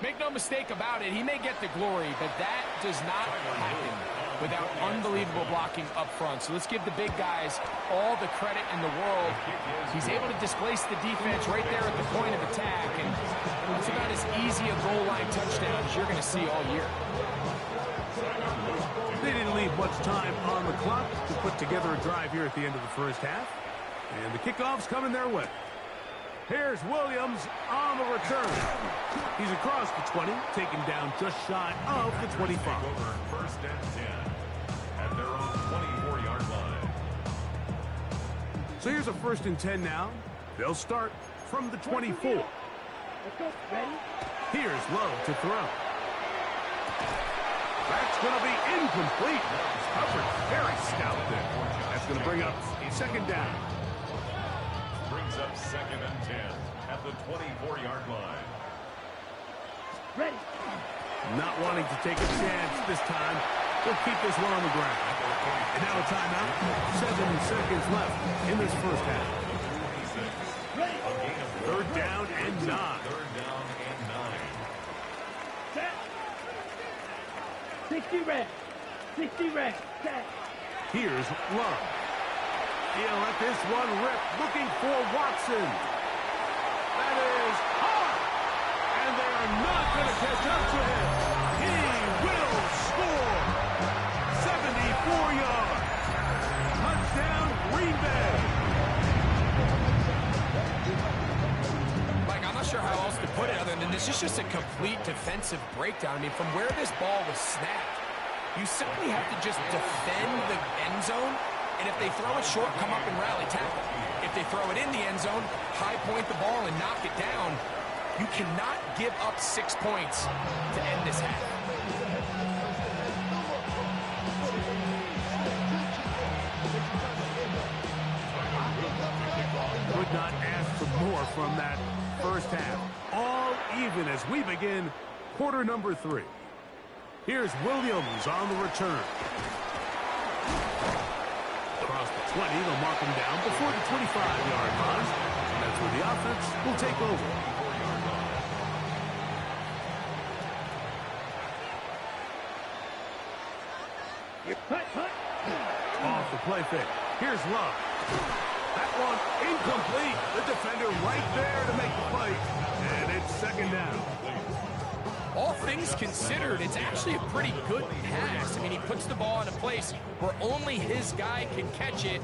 [SPEAKER 8] Make no mistake about it, he may get the glory, but that does not happen without unbelievable blocking up front. So let's give the big guys all the credit in the world. He's able to displace the defense right there at the point of attack, and it's about as easy a goal line touchdown as you're going to see all year.
[SPEAKER 7] They didn't leave much time on the clock to put together a drive here at the end of the first half. And the kickoff's coming their way. Here's Williams on the return. He's across the 20, taken down just shy of the 25.
[SPEAKER 4] First and 10 at their own 24-yard line.
[SPEAKER 7] So here's a 1st and 10 now. They'll start from the 24.
[SPEAKER 5] Let's go. Ready?
[SPEAKER 7] Here's Lowe to throw. That's going to be incomplete. Covered very stout there. That's going to bring up 2nd down.
[SPEAKER 4] Brings up 2nd and 10 at the 24-yard line.
[SPEAKER 5] Ready?
[SPEAKER 7] Not wanting to take a chance this time. We'll keep this one on the ground. And now a timeout. 7 seconds left in this first half.
[SPEAKER 5] Ready?
[SPEAKER 7] 3rd down and 9.
[SPEAKER 4] 3rd down and 9.
[SPEAKER 5] Set. 60 red. 60 red. Set.
[SPEAKER 7] Here's Love. He'll let this one rip, looking for Watson. That is hard. And they are not going to catch up to him. He will score. 74 yards. Touchdown, Green Bay.
[SPEAKER 8] Mike, I'm not sure how else to put it other than this is just a complete defensive breakdown. I mean, from where this ball was snapped, you simply have to just defend the end zone. And if they throw it short, come up and rally tackle. If they throw it in the end zone, high point the ball and knock it down. You cannot give up 6 points to end this half.
[SPEAKER 7] Would not ask for more from that first half. All even as we begin quarter number 3. Here's Williams on the return. Across the 20, they'll mark him down before the 25-yard line. And that's where the offense will take over. Off the play fake. Here's Love. That one incomplete. The defender right there to make the play. And it's 2nd down.
[SPEAKER 8] All things considered, it's actually a pretty good pass. I mean, he puts the ball in a place where only his guy can catch it.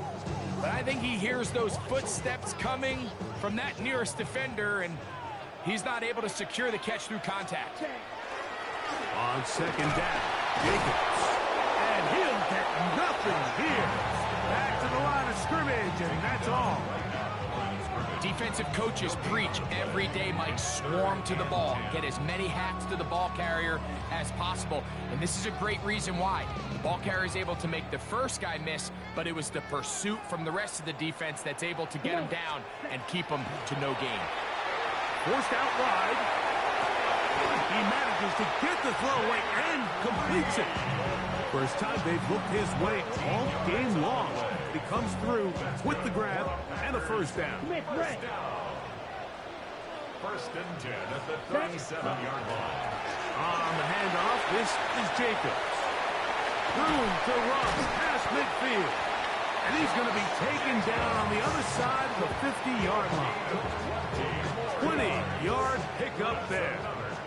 [SPEAKER 8] But I think he hears those footsteps coming from that nearest defender, and he's not able to secure the catch through contact.
[SPEAKER 7] On 2nd down, Jacobs. And he'll get nothing here. Back to the line of scrimmage, and that's all.
[SPEAKER 8] Defensive coaches preach every day, Mike, swarm to the ball. Get as many hacks to the ball carrier as possible. And this is a great reason why. The ball carrier is able to make the first guy miss, but it was the pursuit from the rest of the defense that's able to get him down and keep him to no gain.
[SPEAKER 7] Forced out wide. He manages to get the throw away and completes it. First time they've looked his way all game long. He comes through with the grab and a 1st down.
[SPEAKER 4] First and 10 at the 37-yard line.
[SPEAKER 7] On the handoff, this is Jacobs. Room to run past midfield. And he's going to be taken down on the other side of the 50-yard line. 20-yard pickup there.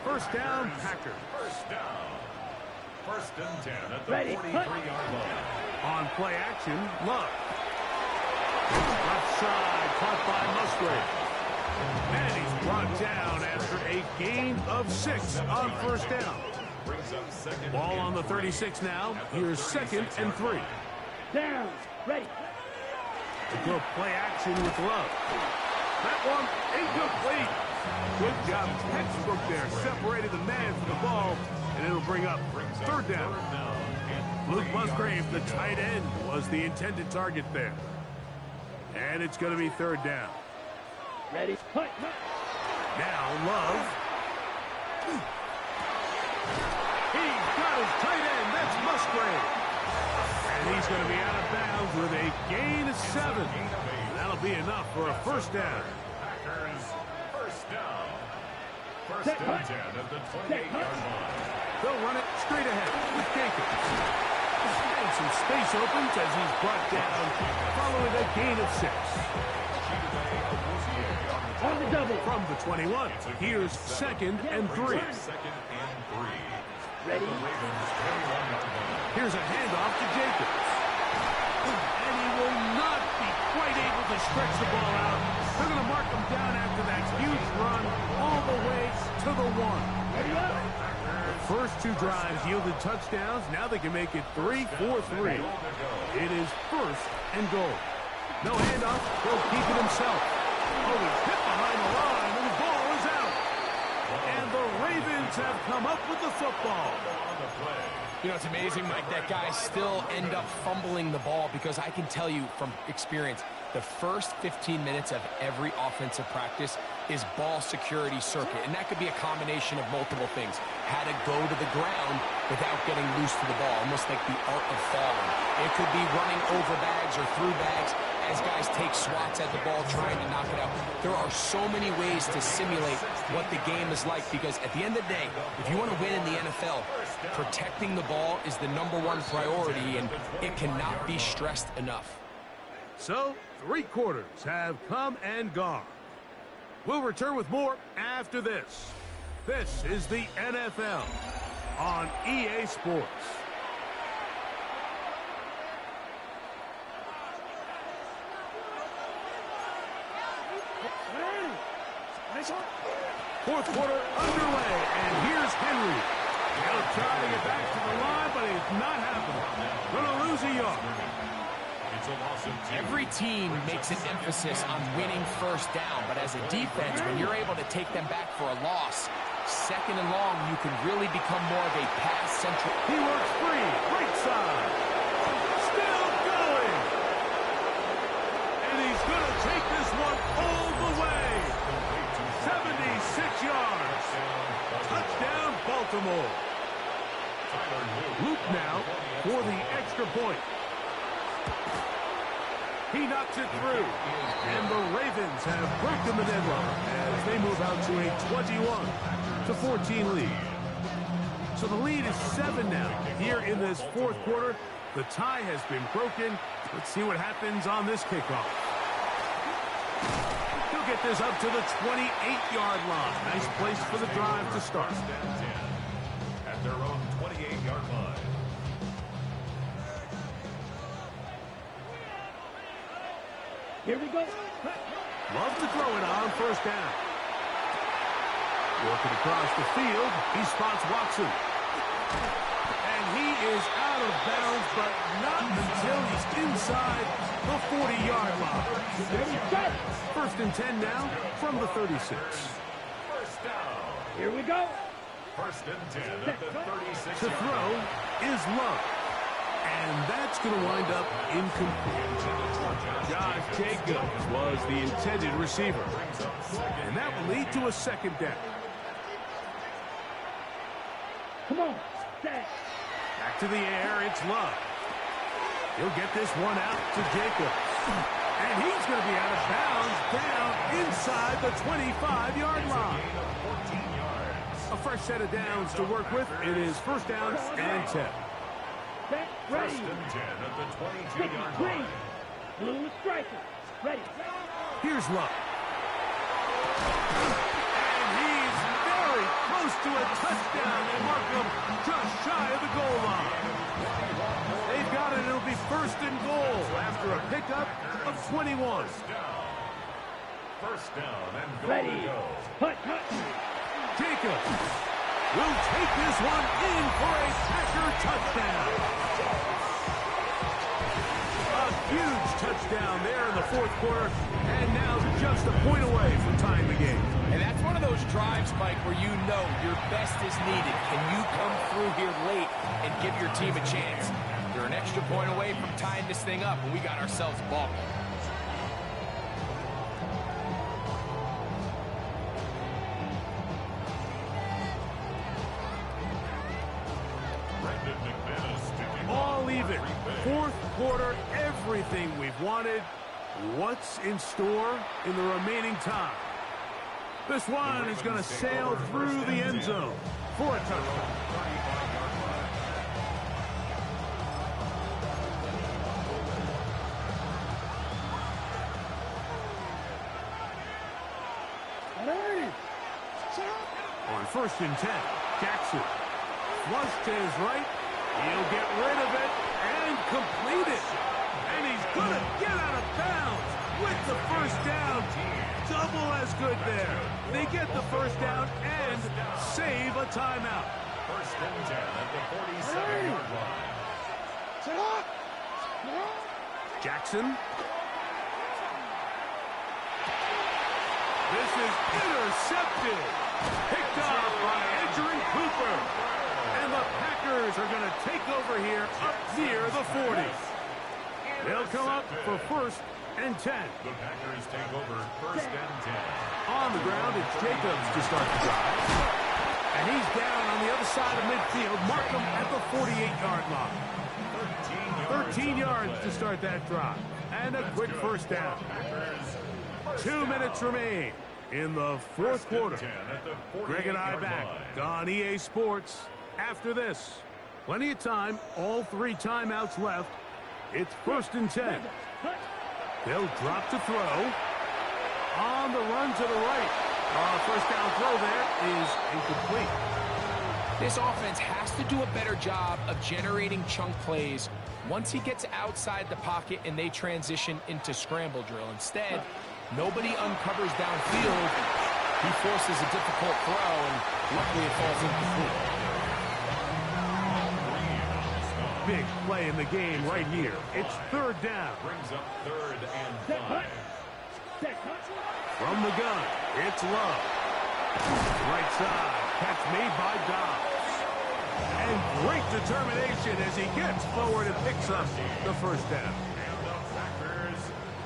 [SPEAKER 7] 1st down, Packers.
[SPEAKER 4] First down. First and 10 at the 43-yard line.
[SPEAKER 7] On play action, Love. Left side, caught by Musgrave. And he's brought down after a gain of 6 on 1st down.
[SPEAKER 4] Brings up 2nd.
[SPEAKER 7] Ball on the 36 now. Here's 2nd and 3.
[SPEAKER 5] Down. Ready.
[SPEAKER 7] To go play action with Love. That one incomplete. Good job. Textbook there. Separated the man from the ball. And it'll bring up 3rd down. Luke Musgrave, the tight end, was the intended target there. And it's going to be 3rd down.
[SPEAKER 5] Ready.
[SPEAKER 7] Now Love. He's got his tight end. That's Musgrave. And he's going to be out of bounds with a gain of 7. That'll be enough for a 1st down.
[SPEAKER 4] Packers, 1st down. First and 10 at the 28-yard line.
[SPEAKER 7] They'll run it straight ahead with Jacobs. And some space opens as he's brought down following a gain of 6.
[SPEAKER 5] On the double.
[SPEAKER 7] From the 21, here's 2nd and 3.
[SPEAKER 5] Ready?
[SPEAKER 7] Here's a handoff to Jacobs. And he will not be quite able to stretch the ball out. They're going to mark him down after that huge run all the way to the 1.
[SPEAKER 5] Ready up?
[SPEAKER 7] The first 2 drives yielded touchdowns. Now they can make it 3-4-3. It is 1st and goal. No handoff. He'll keep it himself. Oh, he's hit behind the line, and the ball is out. And the Ravens have come up with the football.
[SPEAKER 8] You know, it's amazing, Mike, that guys still end up fumbling the ball because I can tell you from experience, the first 15 minutes of every offensive practice is ball security circuit, and that could be a combination of multiple things. How to go to the ground without getting loose to the ball, almost like the art of falling. It could be running over bags or through bags as guys take swats at the ball trying to knock it out. There are so many ways to simulate what the game is like because at the end of the day, if you want to win in the NFL, protecting the ball is the #1 priority, and it cannot be stressed enough.
[SPEAKER 7] So, 3 quarters have come and gone. We'll return with more after this. This is the NFL on EA Sports. Fourth quarter underway, and here's Henry. He'll try to get back to the line, but it's not happening. Going to lose a yard.
[SPEAKER 8] Every team makes an emphasis on winning first down, but as a defense, when you're able to take them back for a loss, 2nd and long, you can really become more of a pass-central.
[SPEAKER 7] He works free, right side. Still going. And he's going to take this one all the way. 76 yards. Touchdown, Baltimore. Luke now for the extra point. He knocks it through. And the Ravens have broken the deadlock as they move out to a 21-14 lead. So the lead is 7 now. Here in this 4th quarter, the tie has been broken. Let's see what happens on this kickoff. He'll get this up to the 28-yard line. Nice place for the drive to start.
[SPEAKER 4] At their own 28-yard line.
[SPEAKER 5] Here we go.
[SPEAKER 7] Love to throw it on 1st down. Working across the field, he spots Watson. And he is out of bounds, but not until he's inside the 40-yard line. 1st and 10 now from the 36.
[SPEAKER 4] First down.
[SPEAKER 5] Here we go.
[SPEAKER 4] 1st and 10 at the 36.
[SPEAKER 7] To throw is Love. And that's going to wind up incomplete. Josh Jacobs was the intended receiver. And that will lead to a 2nd down.
[SPEAKER 5] Come on. Set.
[SPEAKER 7] Back to the air, it's Love. He'll get this one out to Jacobs. And he's going to be out of bounds down inside the 25-yard line. A fresh set of downs to work with. It is 1st down and 10.
[SPEAKER 5] Set. Ready.
[SPEAKER 4] 1st and 10 at the 22-yard line.
[SPEAKER 5] Blue striker. Ready.
[SPEAKER 7] Here's Love. And he's very close to a touchdown. They mark him just shy of the goal line. They've got it. It'll be 1st and goal after a pickup of 21.
[SPEAKER 4] 1st down and goal
[SPEAKER 5] Ready.
[SPEAKER 4] to go.
[SPEAKER 5] Hut, hut.
[SPEAKER 7] Jacobs will take this one in for a Packer touchdown. A huge touchdown there in the 4th quarter, and now just a point away from tying the game.
[SPEAKER 8] And that's one of those drives, Mike, where you know your best is needed. Can you come through here late and give your team a chance? You're an extra point away from tying this thing up, and we got ourselves a ball game.
[SPEAKER 7] All even. 4th quarter, everything we've wanted. What's in store in the remaining time? This one is going to sail through the end zone for a touchdown. On 1st and 10, Jackson. Flush to his right. He'll get rid of it and complete it. And he's going to get out of bounds with the first down. Double as good there. They get the first down and save a timeout.
[SPEAKER 4] 1st and 10 at the 47-yard line.
[SPEAKER 7] Jackson. This is intercepted. Picked off by Edgerrin Cooper. And the Packers are going to take over here up near the 40. They'll come up for 1st and 10.
[SPEAKER 4] The Packers take over 1st and 10.
[SPEAKER 7] On the ground, it's Jacobs to start the drive. And he's down on the other side of midfield. Mark him at the 48-yard line. 13 yards to start that drive. And a quick first down. 2 minutes remain in the 4th quarter. Greg and I back on EA Sports after this. Plenty of time. All 3 timeouts left. It's 1st and 10. They'll drop to throw. On the run to the right. First down throw there is incomplete.
[SPEAKER 8] This offense has to do a better job of generating chunk plays once he gets outside the pocket and they transition into scramble drill. Instead, nobody uncovers downfield. He forces a difficult throw, and luckily it falls incomplete.
[SPEAKER 7] Big play in the game right here. It's 3rd down.
[SPEAKER 4] Brings up 3rd and 5.
[SPEAKER 7] From the gun, it's Love. Right side, catch made by Dobbs. And great determination as he gets forward and picks up the first down.
[SPEAKER 4] And the Packers,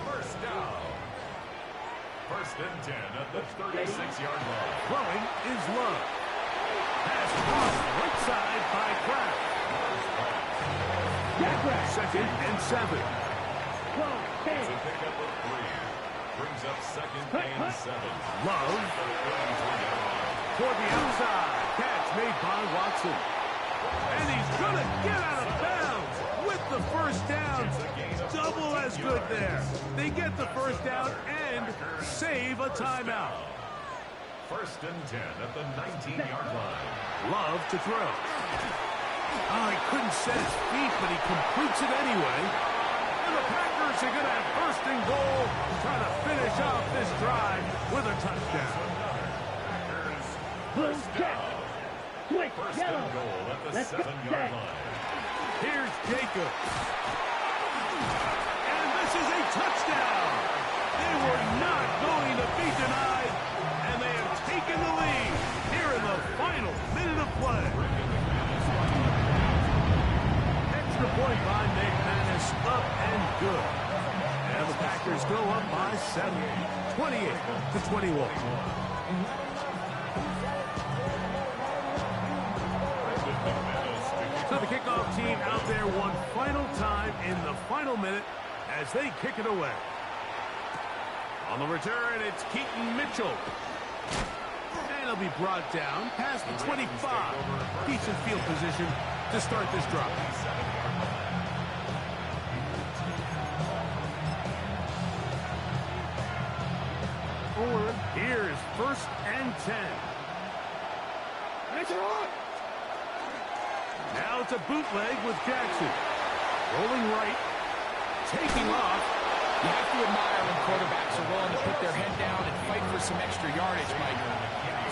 [SPEAKER 4] first down. 1st and 10 at the 36-yard line.
[SPEAKER 7] Throwing is Love. Pass crossed right side by Kraft. 2nd and 7.
[SPEAKER 4] It's a pickup of 3. Brings up 2nd and 7.
[SPEAKER 7] Love. Toward the outside. Catch made by Watson. And he's going to get out of bounds with the first down. Double as good there. They get the first down and save a timeout.
[SPEAKER 4] 1st and 10 at the 19-yard line.
[SPEAKER 7] Love to throw. Oh, he couldn't set his feet, but he completes it anyway. And the Packers are going to have 1st and goal, trying to finish off this drive with a touchdown.
[SPEAKER 4] First down. 1st and goal at the 7-yard line.
[SPEAKER 7] Here's Jacobs. And this is a touchdown. They were not going to be denied, and they have taken the lead here in the final minute of play. Extra point by McManus, up and good. And the Packers go up by 7, 28-21. So the kickoff team out there one final time in the final minute as they kick it away. On the return, it's Keaton Mitchell. And he'll be brought down past the 25. Decent field position to start this drive. Forward, here's 1st and 10. Now it's a bootleg with Jackson. Rolling right. Taking off.
[SPEAKER 8] You have to admire when quarterbacks are willing to put their head down and fight for some extra yardage, Mike.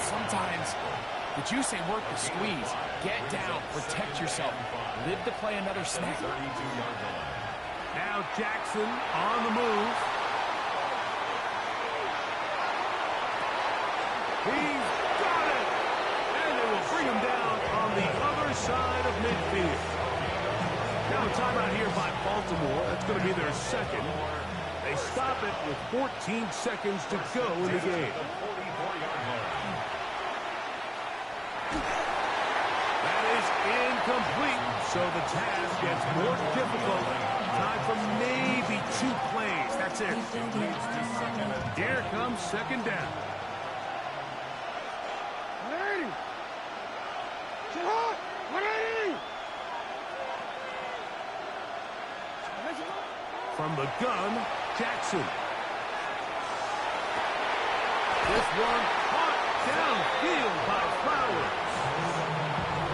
[SPEAKER 8] Sometimes the juice ain't worth the squeeze. Get down. Protect yourself. Live to play another snap.
[SPEAKER 7] Now Jackson on the move. He's got it! And they will bring him down on the other side of midfield. Now a timeout here by Baltimore. That's going to be their 2nd. They stop it with 14 seconds to go in the game. That is incomplete. So the task gets more difficult. Time for maybe 2 plays. That's it. Here comes 2nd down. From the gun, Jackson. This one caught downfield by Flowers.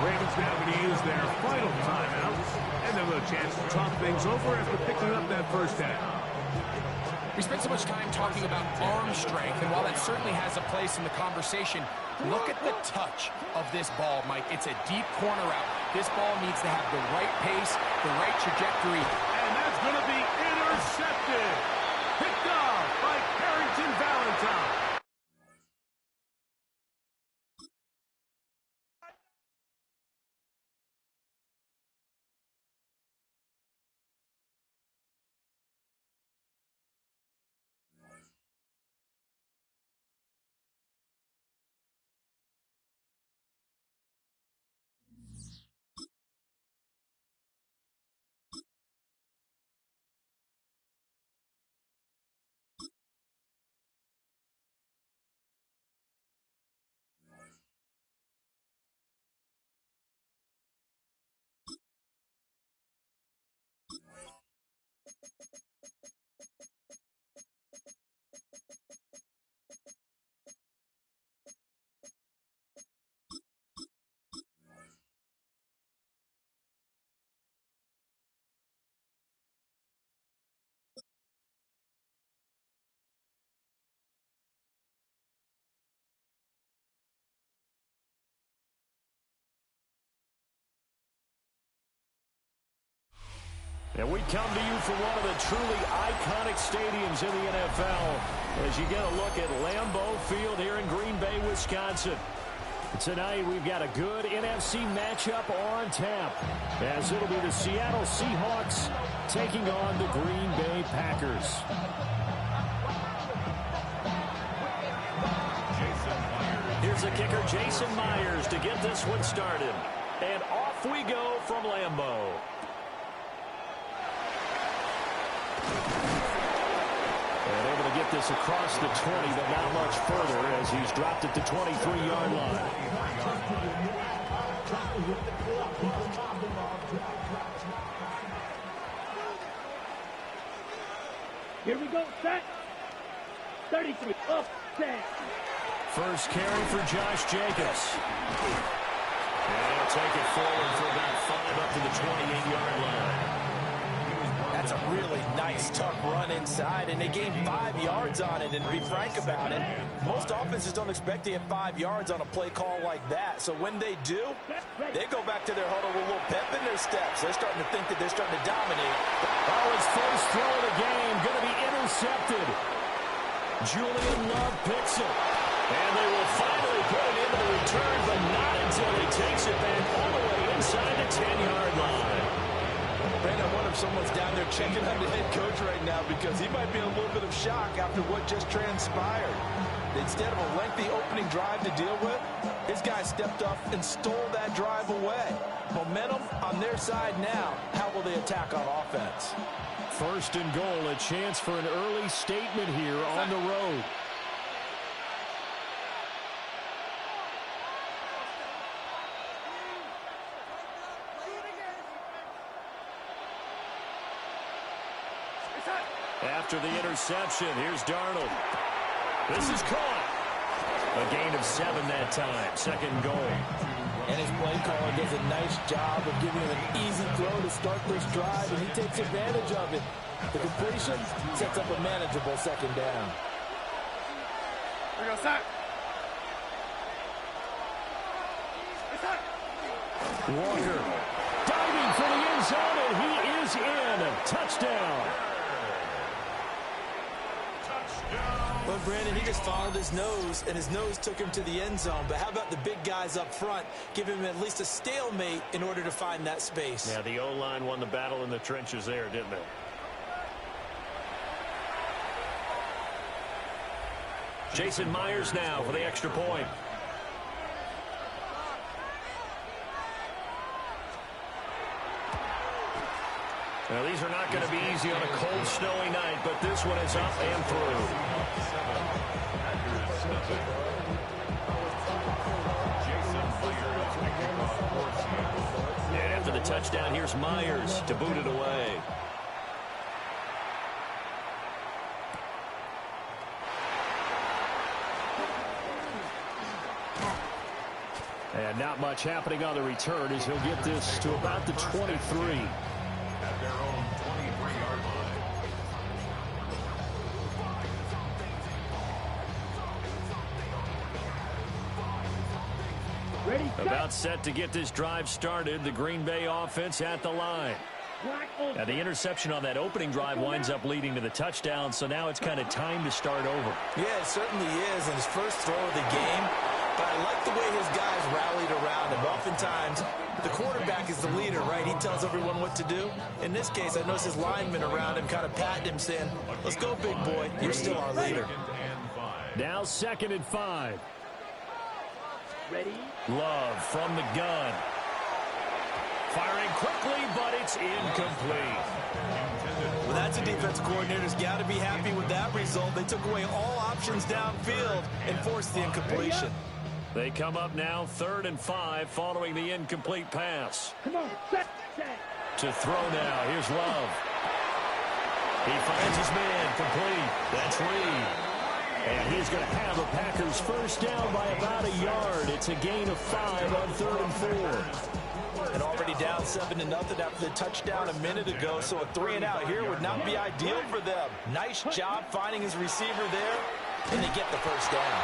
[SPEAKER 7] Ravens now going to use their final timeout, and they'll have a chance to talk things over after picking up that first half.
[SPEAKER 8] We spent so much time talking about arm strength, and while that certainly has a place in the conversation, look at the touch of this ball, Mike. It's a deep corner route. This ball needs to have the right pace, the right trajectory.
[SPEAKER 7] And that's going to be intercepted. Picked off by Carrington Valentine.
[SPEAKER 9] And we come to you from one of the truly iconic stadiums in the NFL as you get a look at Lambeau Field here in Green Bay, Wisconsin. Tonight we've got a good NFC matchup on tap as it'll be the Seattle Seahawks taking on the Green Bay Packers. Here's the kicker, Jason Myers, to get this one started. And off we go from Lambeau. And able to get this across the 20, but not much further as he's dropped it to 23-yard line.
[SPEAKER 5] Here we go, set. 33, up, set.
[SPEAKER 9] First carry for Josh Jacobs. And he'll take it forward for about 5 up to the 28-yard line.
[SPEAKER 10] That's a really nice, tough run inside, and they gained 5 yards on it. And to be frank about it, most offenses don't expect to get 5 yards on a play call like that. So when they do, they go back to their huddle with a little pep in their steps. They're starting to think that they're starting to dominate.
[SPEAKER 9] Oh, his first throw of the game going to be intercepted. Julian Love picks it. And they will finally put it into the return, but not until he takes it back all the way inside the 10-yard line.
[SPEAKER 10] Ben, I wonder if someone's down there checking on the head coach right now because he might be in a little bit of shock after what just transpired. Instead of a lengthy opening drive to deal with, his guy stepped up and stole that drive away. Momentum on their side now. How will they attack on offense?
[SPEAKER 9] First and goal, a chance for an early statement here on the road. After the interception, here's Darnold. This is caught. A gain of 7 that time. Second goal.
[SPEAKER 10] And his play caller does a nice job of giving him an easy throw to start this drive, and he takes advantage of it. The completion sets up a manageable second down.
[SPEAKER 3] Here we go, set.
[SPEAKER 9] Walker diving for the end zone, and he is in. Touchdown.
[SPEAKER 10] Well, Brandon, he just followed his nose, and his nose took him to the end zone. But how about the big guys up front? Give him at least a stalemate in order to find that space.
[SPEAKER 9] Yeah, the O-line won the battle in the trenches there, didn't they? Jason Myers now for the extra point. Now, these are not going to be easy on a cold, snowy night, but this one is up and through. And after the touchdown, here's Myers to boot it away. And not much happening on the return as he'll get this to about the 23.
[SPEAKER 4] At their own 23-yard line.
[SPEAKER 5] Ready,
[SPEAKER 9] About set to get this drive started. The Green Bay offense at the line. Now, the interception on that opening drive winds up leading to the touchdown, so now it's kind of time to start over.
[SPEAKER 10] Yeah, it certainly is, and his first throw of the game. But I like the way his guys rallied around him. Oftentimes, the quarterback is the leader, right? He tells everyone what to do. In this case, I noticed his linemen around him kind of patting him, saying, let's go, big boy. You're still our leader.
[SPEAKER 9] Now 2nd and 5.
[SPEAKER 5] Ready?
[SPEAKER 9] Love from the gun. Firing quickly, but it's incomplete.
[SPEAKER 10] Well, that's a defensive coordinator's got to be happy with that result. They took away all options downfield and forced the incompletion.
[SPEAKER 9] They come up now 3rd and 5 following the incomplete pass.
[SPEAKER 5] Come on, set.
[SPEAKER 9] To throw now. Here's Love. He finds his man complete. That's Reed. And he's going to have the Packers first down by about a yard. It's a gain of 5 on 3rd and 4.
[SPEAKER 10] And already down 7-0 after the touchdown a minute ago, so a 3-and-out here would not be ideal for them. Nice job finding his receiver there, and they get the first down.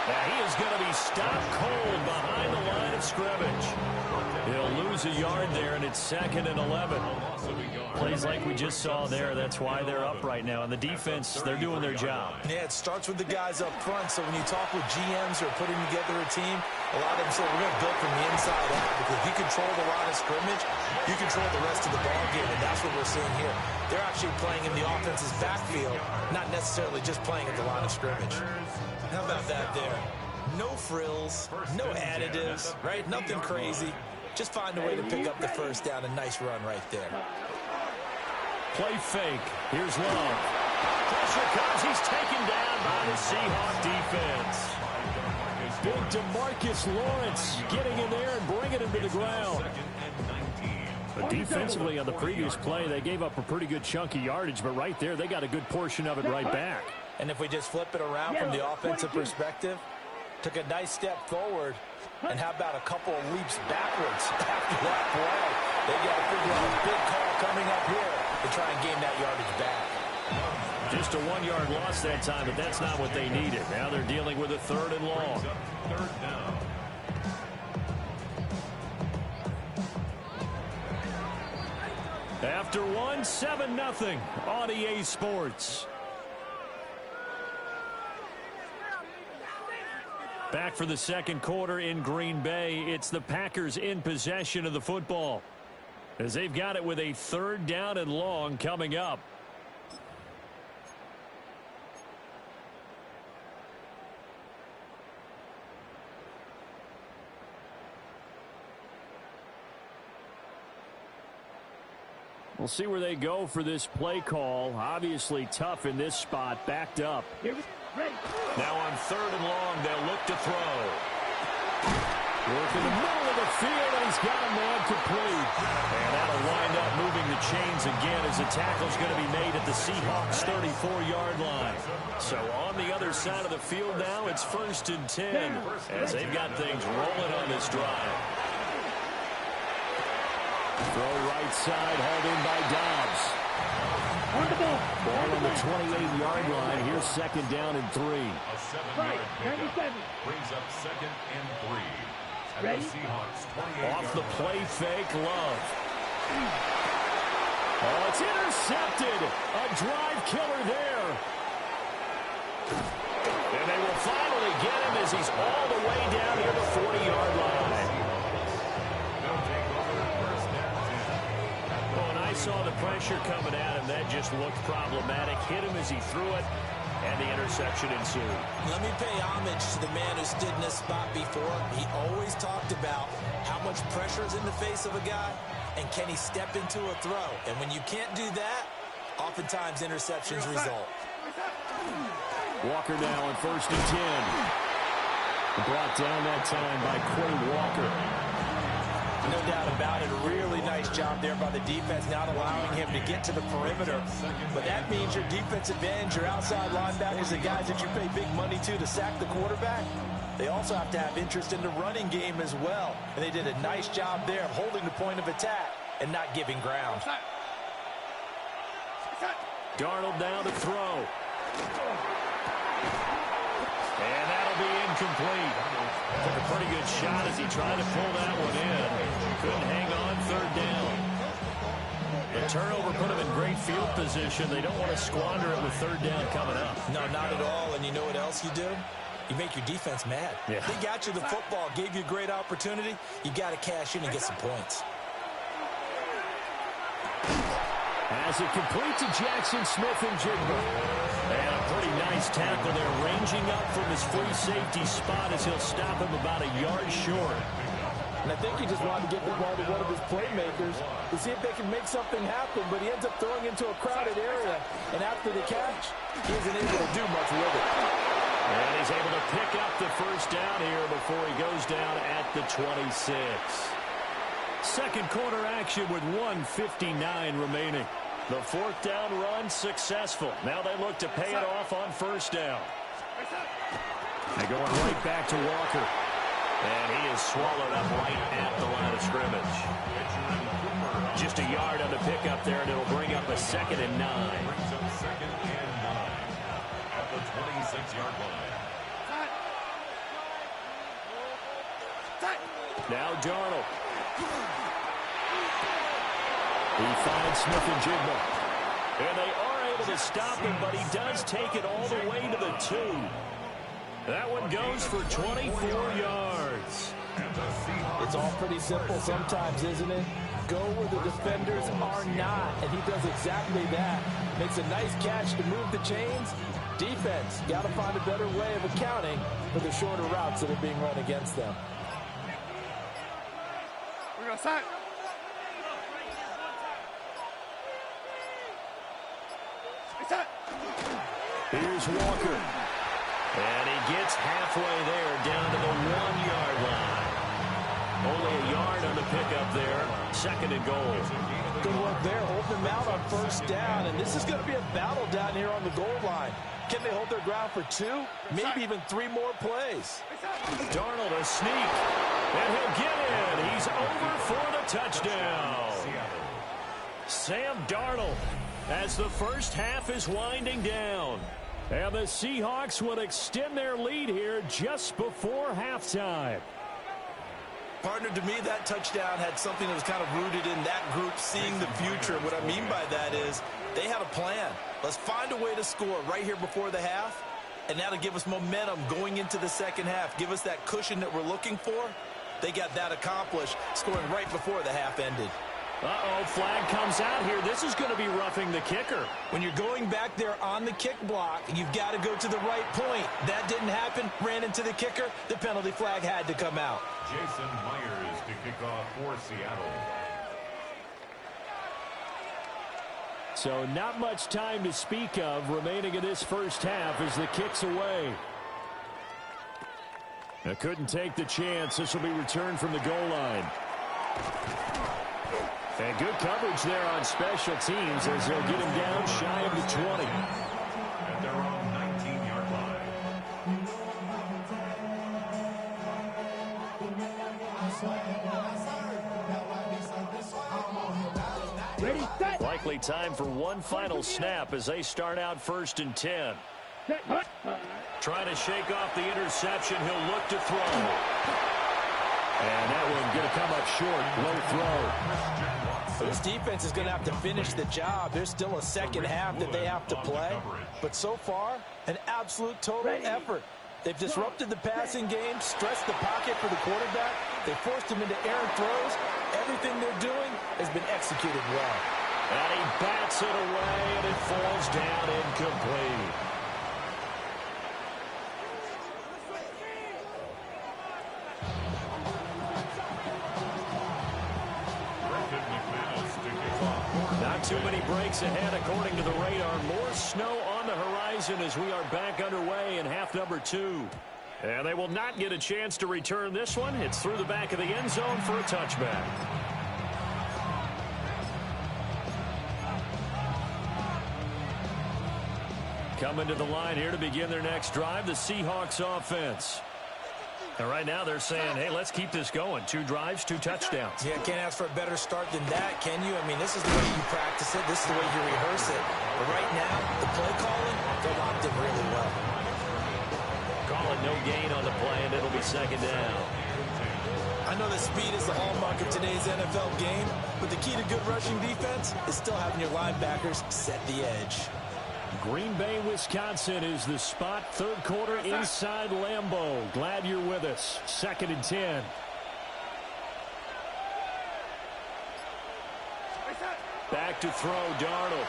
[SPEAKER 9] Now he is going to be stopped cold behind the line of scrimmage. He'll lose a yard there, and it's 2nd and 11. Plays like we just saw there. That's why they're up right now. And the defense, they're doing their job.
[SPEAKER 10] Yeah, it starts with the guys up front. So when you talk with GMs who are putting together a team, a lot of them say, we're going to build from the inside out. Because if you control the line of scrimmage, you control the rest of the ball game. And that's what we're seeing here. They're actually playing in the offense's backfield, not necessarily just playing at the line of scrimmage. How about that there? No frills, no additives, right? Nothing crazy. Just find a way to pick up the first down. A nice run right there.
[SPEAKER 9] Play fake. Here's Love. Pressure comes. He's taken down by the Seahawk defense. Big DeMarcus Lawrence getting in there and bringing him to the ground. But defensively on the previous play, they gave up a pretty good chunk of yardage, but right there, they got a good portion of it right back.
[SPEAKER 10] And if we just flip it around from the offensive perspective, took a nice step forward, and how about a couple of leaps backwards after that play? They got to figure out a big call coming up here to try and gain that yardage back.
[SPEAKER 9] Just a 1-yard loss that time, but that's not what they needed. Now they're dealing with a 3rd and long.
[SPEAKER 4] 3rd down.
[SPEAKER 9] After 7-0 on EA Sports. Back for the 2nd quarter in Green Bay. It's the Packers in possession of the football, as they've got it with a 3rd down and long coming up. We'll see where they go for this play call. Obviously tough in this spot, backed up. Now on 3rd and long, they'll look to throw. Work in the middle of the field, and he's got a man complete. And that'll wind up moving the chains again as the tackle's going to be made at the Seahawks' 34-yard line. So on the other side of the field now, it's 1st and 10 as they've got things rolling on this drive. Throw right side, hauled in by Dobbs. Ball on the 28-yard line. Here's 2nd down and 3.
[SPEAKER 4] A 7-yard pickup brings up 2nd and 3. At the Seahawks 28-yard
[SPEAKER 9] off the play fake, Love. Oh, it's intercepted. A drive killer there. And they will finally get him as he's all the way down near the 40-yard line. I saw the pressure coming at him. That just looked problematic. Hit him as he threw it, and the interception ensued.
[SPEAKER 10] Let me pay homage to the man who stood in this spot before. He always talked about how much pressure is in the face of a guy, and can he step into a throw. And when you can't do that, oftentimes interceptions result.
[SPEAKER 9] Walker now on 1st and 10. Brought down that time by Quay Walker.
[SPEAKER 10] No doubt about it. A really nice job there by the defense, not allowing him to get to the perimeter. But that means your defensive ends, your outside linebackers, the guys that you pay big money to sack the quarterback, they also have to have interest in the running game as well. And they did a nice job there of holding the point of attack and not giving ground.
[SPEAKER 9] Darnold down to throw. And that'll be incomplete. Took a pretty good shot as he tried to pull that one in. Couldn't hang on third down. The turnover put him in great field position. They don't want to squander it with third down coming up.
[SPEAKER 10] No, not at all. And you know what else you do? You make your defense mad.
[SPEAKER 9] Yeah.
[SPEAKER 10] They got you the football, gave you a great opportunity. You got to cash in and get some points.
[SPEAKER 9] As it complete to Jackson Smith-Njigba. And a pretty nice tackle there, ranging up from his free safety spot as he'll stop him about a yard short.
[SPEAKER 10] And I think he just wanted to get the ball to one of his playmakers to see if they can make something happen, but he ends up throwing into a crowded area. And after the catch, he isn't able to do much with it.
[SPEAKER 9] And he's able to pick up the first down here before he goes down at the 26. Second quarter action with 1:59 remaining. The fourth down run successful. Now they look to pay it off on first down. They're going right back to Walker. And he is swallowed up right at the line of scrimmage. Just a yard on the pickup there, and it'll bring up a 2nd and 9.
[SPEAKER 4] Brings up 2nd and 9 at the 26-yard line.
[SPEAKER 9] Now Darnold. He finds Smith-Njigba. And they are able to stop him, but he does take it all the way to the 2. That one goes for 24 yards.
[SPEAKER 10] It's all pretty simple sometimes, isn't it? Go where the defenders are not, and he does exactly that. Makes a nice catch to move the chains. Defense got to find a better way of accounting for the shorter routes that are being run against them.
[SPEAKER 3] We're going to sack.
[SPEAKER 9] Here's Walker. And he gets halfway there down to the 1-yard line. Only a yard on the pickup there. 2nd and goal.
[SPEAKER 10] Good work there, holding them out on first down. And this is going to be a battle down here on the goal line. Can they hold their ground for 2? Maybe even 3 more plays.
[SPEAKER 9] Darnold a sneak. And he'll get in. He's over for the touchdown. Sam Darnold as the first half is winding down. And the Seahawks will extend their lead here just before halftime.
[SPEAKER 10] Partner, to me, that touchdown had something that was kind of rooted in that group seeing the future. What I mean by that is they had a plan. Let's find a way to score right here before the half, and that'll give us momentum going into the second half. Give us that cushion that we're looking for. They got that accomplished, scoring right before the half ended.
[SPEAKER 9] Uh-oh, flag comes out here. This is going to be roughing the kicker.
[SPEAKER 10] When you're going back there on the kick block, you've got to go to the right point. That didn't happen. Ran into the kicker. The penalty flag had to come out.
[SPEAKER 4] Jason Myers to kick off for Seattle.
[SPEAKER 9] So not much time to speak of remaining in this first half as the kick's away. They couldn't take the chance. This will be returned from the goal line. And good coverage there on special teams as they'll get him down shy of the 20.
[SPEAKER 4] At their own 19-yard line.
[SPEAKER 5] Ready, set.
[SPEAKER 9] Likely time for one final snap as they start out 1st and 10. Trying to shake off the interception. He'll look to throw. And that one going to come up short. Low throw.
[SPEAKER 10] This defense is going to have to finish the job. There's still a second half that they have to play. But so far, an absolute total effort. They've disrupted the passing game, stressed the pocket for the quarterback. They forced him into errant throws. Everything they're doing has been executed well.
[SPEAKER 9] And he bats it away, and it falls down incomplete. Not too many breaks ahead according to the radar. More snow on the horizon as we are back underway in half number 2. And they will not get a chance to return this one. It's through the back of the end zone for a touchback. Coming to the line here to begin their next drive, the Seahawks offense. And right now they're saying, hey, let's keep this going. 2 drives, 2 touchdowns.
[SPEAKER 10] Yeah, can't ask for a better start than that, can you? I mean, this is the way you practice it. This is the way you rehearse it. But right now, the play calling, they're locked in really well.
[SPEAKER 9] Call it no gain on the play, and it'll be second down.
[SPEAKER 10] I know that speed is the hallmark of today's NFL game, but the key to good rushing defense is still having your linebackers set the edge.
[SPEAKER 9] Green Bay, Wisconsin is the spot. Third quarter inside Lambeau. Glad you're with us. 2nd and 10. Back to throw, Darnold.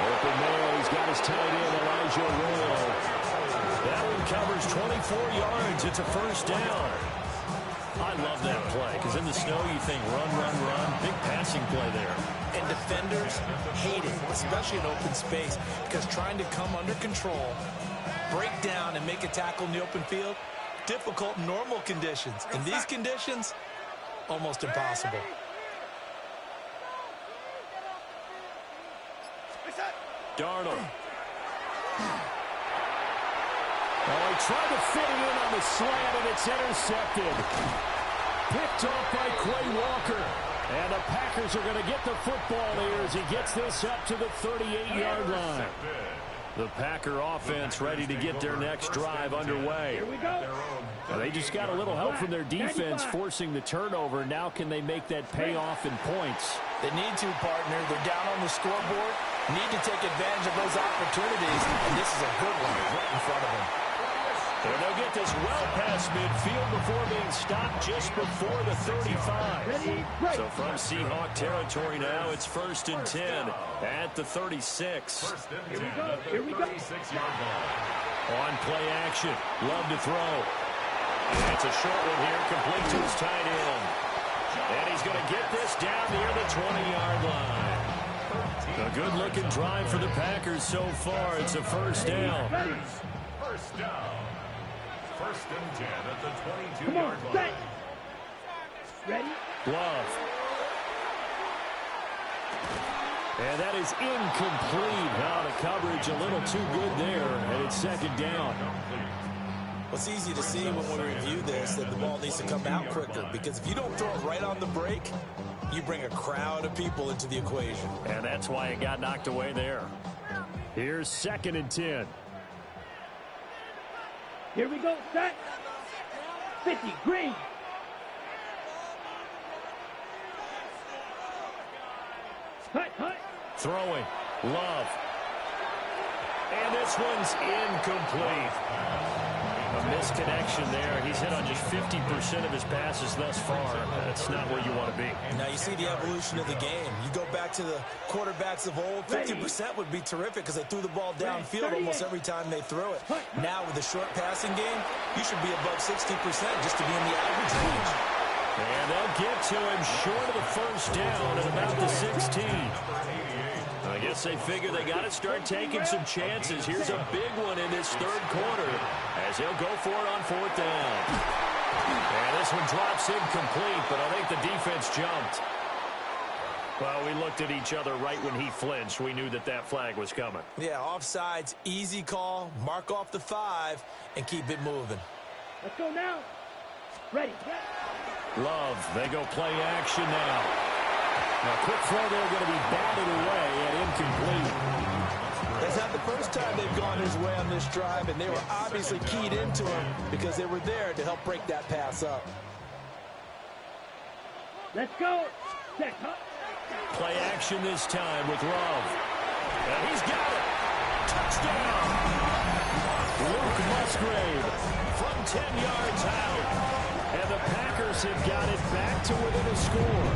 [SPEAKER 9] Open there. He's got his tight end, Elijah Royal. That one covers 24 yards. It's a first down. I love that play because in the snow you think run, run, run. Big passing play there.
[SPEAKER 10] And defenders hate it, especially in open space, because trying to come under control, break down, and make a tackle in the open field, difficult in normal conditions. In these conditions, almost impossible.
[SPEAKER 9] Darnold. Oh, he tried to fit it in on the slant, and it's intercepted. Picked off by Quay Walker. And the Packers are going to get the football here as he gets this up to the 38-yard line. The Packer offense ready to get their next drive underway.
[SPEAKER 5] Here we go.
[SPEAKER 9] And they just got a little help from their defense forcing the turnover. Now can they make that pay off in points?
[SPEAKER 10] They need to, partner. They're down on the scoreboard. Need to take advantage of those opportunities. And this is a good one right in front of them.
[SPEAKER 9] And they'll get this well past midfield before being stopped just before the 35. So from Seahawk territory now, it's 1st and 10 at the 36.
[SPEAKER 5] Here we go. Here we go.
[SPEAKER 9] On play action. Love to throw. And it's a short one here, complete to his tight end. And he's going to get this down near the 20-yard line. A good-looking drive for the Packers so far. It's a first down.
[SPEAKER 4] First down. 1st and 10 at the 22-yard line.
[SPEAKER 5] Set. Ready?
[SPEAKER 9] Love. And that is incomplete. Now the coverage a little too good there, and it's 2nd down.
[SPEAKER 10] Well, it's easy to see when we review this that the ball needs to come out quicker, because if you don't throw it right on the break, you bring a crowd of people into the equation.
[SPEAKER 9] And that's why it got knocked away there. Here's 2nd and 10.
[SPEAKER 5] Here we go. Set. 50. Green. Hut, hut.
[SPEAKER 9] Throwing. Love. And this one's incomplete. A misconnection there. He's hit on just 50% of his passes thus far. That's not where you want to be.
[SPEAKER 10] Now you see the evolution of the game. You go back to the quarterbacks of old, 50% would be terrific because they threw the ball downfield almost every time they throw it. Now with the short passing game, you should be above 60% just to be in the average range.
[SPEAKER 9] And they'll get to him short of the first down at about the 16. I guess they figure they got to start taking some chances. Here's a big one in this 3rd quarter as he'll go for it on 4th down. And this one drops incomplete, but I think the defense jumped. Well, we looked at each other right when he flinched. We knew that that flag was coming.
[SPEAKER 10] Yeah, offsides, easy call, mark off the 5, and keep it moving.
[SPEAKER 5] Let's go now. Ready.
[SPEAKER 9] Love, they go play action now. Now, quick throw there going to be batted away and incomplete.
[SPEAKER 10] That's not the first time they've gone his way on this drive, and they were obviously keyed into him because they were there to help break that pass up.
[SPEAKER 5] Let's go. Set. Hut.
[SPEAKER 9] Play action this time with Love. And he's got it. Touchdown. Luke Musgrave from 10 yards out. And the Packers have got it back to within a score.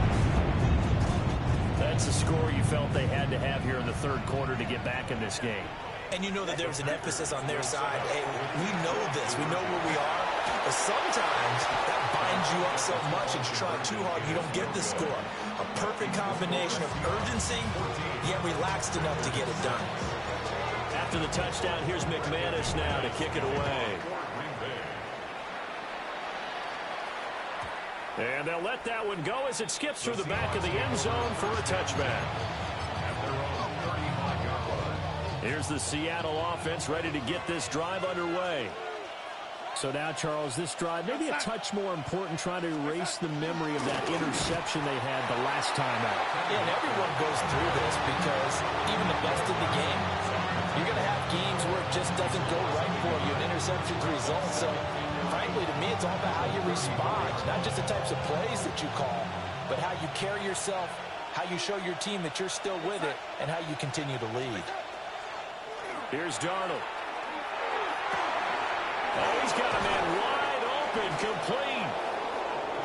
[SPEAKER 9] That's a score you felt they had to have here in the 3rd quarter to get back in this game.
[SPEAKER 10] And you know that there's an emphasis on their side. Hey, we know this. We know where we are. But sometimes that binds you up so much and you try too hard, you don't get the score. A perfect combination of urgency, yet relaxed enough to get it done.
[SPEAKER 9] after the touchdown. Here's McManus now to kick it away. And they'll let that one go as it skips through the back of the end zone for a touchback. Here's the Seattle offense ready to get this drive underway.
[SPEAKER 11] So now, Charles, this drive maybe a touch more important, trying to erase the memory of that interception they had the last time out.
[SPEAKER 10] Yeah, and everyone goes through this because even the best of the game, you're going to have games where it just doesn't go right for you, and interceptions result. So, frankly, to me, it's all about how you respond, not just the types of plays that you call, but how you carry yourself, how you show your team that you're still with it, and how you continue to lead.
[SPEAKER 9] Here's Darnold. Oh, he's got a man wide open, complete.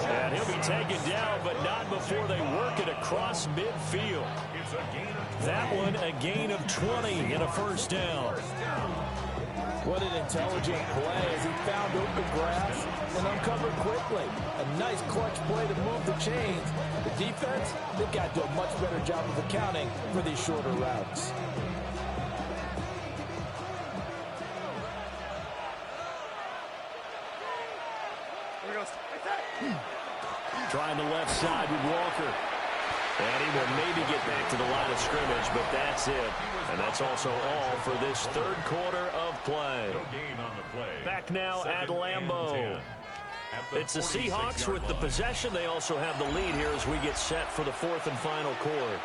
[SPEAKER 9] And he'll be taken down, but not before they work it across midfield. That one, a gain of 20 and a first down.
[SPEAKER 10] What an intelligent play as he found open grass and uncovered quickly. A nice clutch play to move the chains. The defense, they've got to do a much better job of accounting for these shorter routes.
[SPEAKER 9] Trying the left side with Walker. And he will maybe get back to the line of scrimmage, but that's it. And that's also all for this third quarter of play. Back now at Lambeau. It's the Seahawks with the possession. They also have the lead here as we get set for the fourth and final quarter.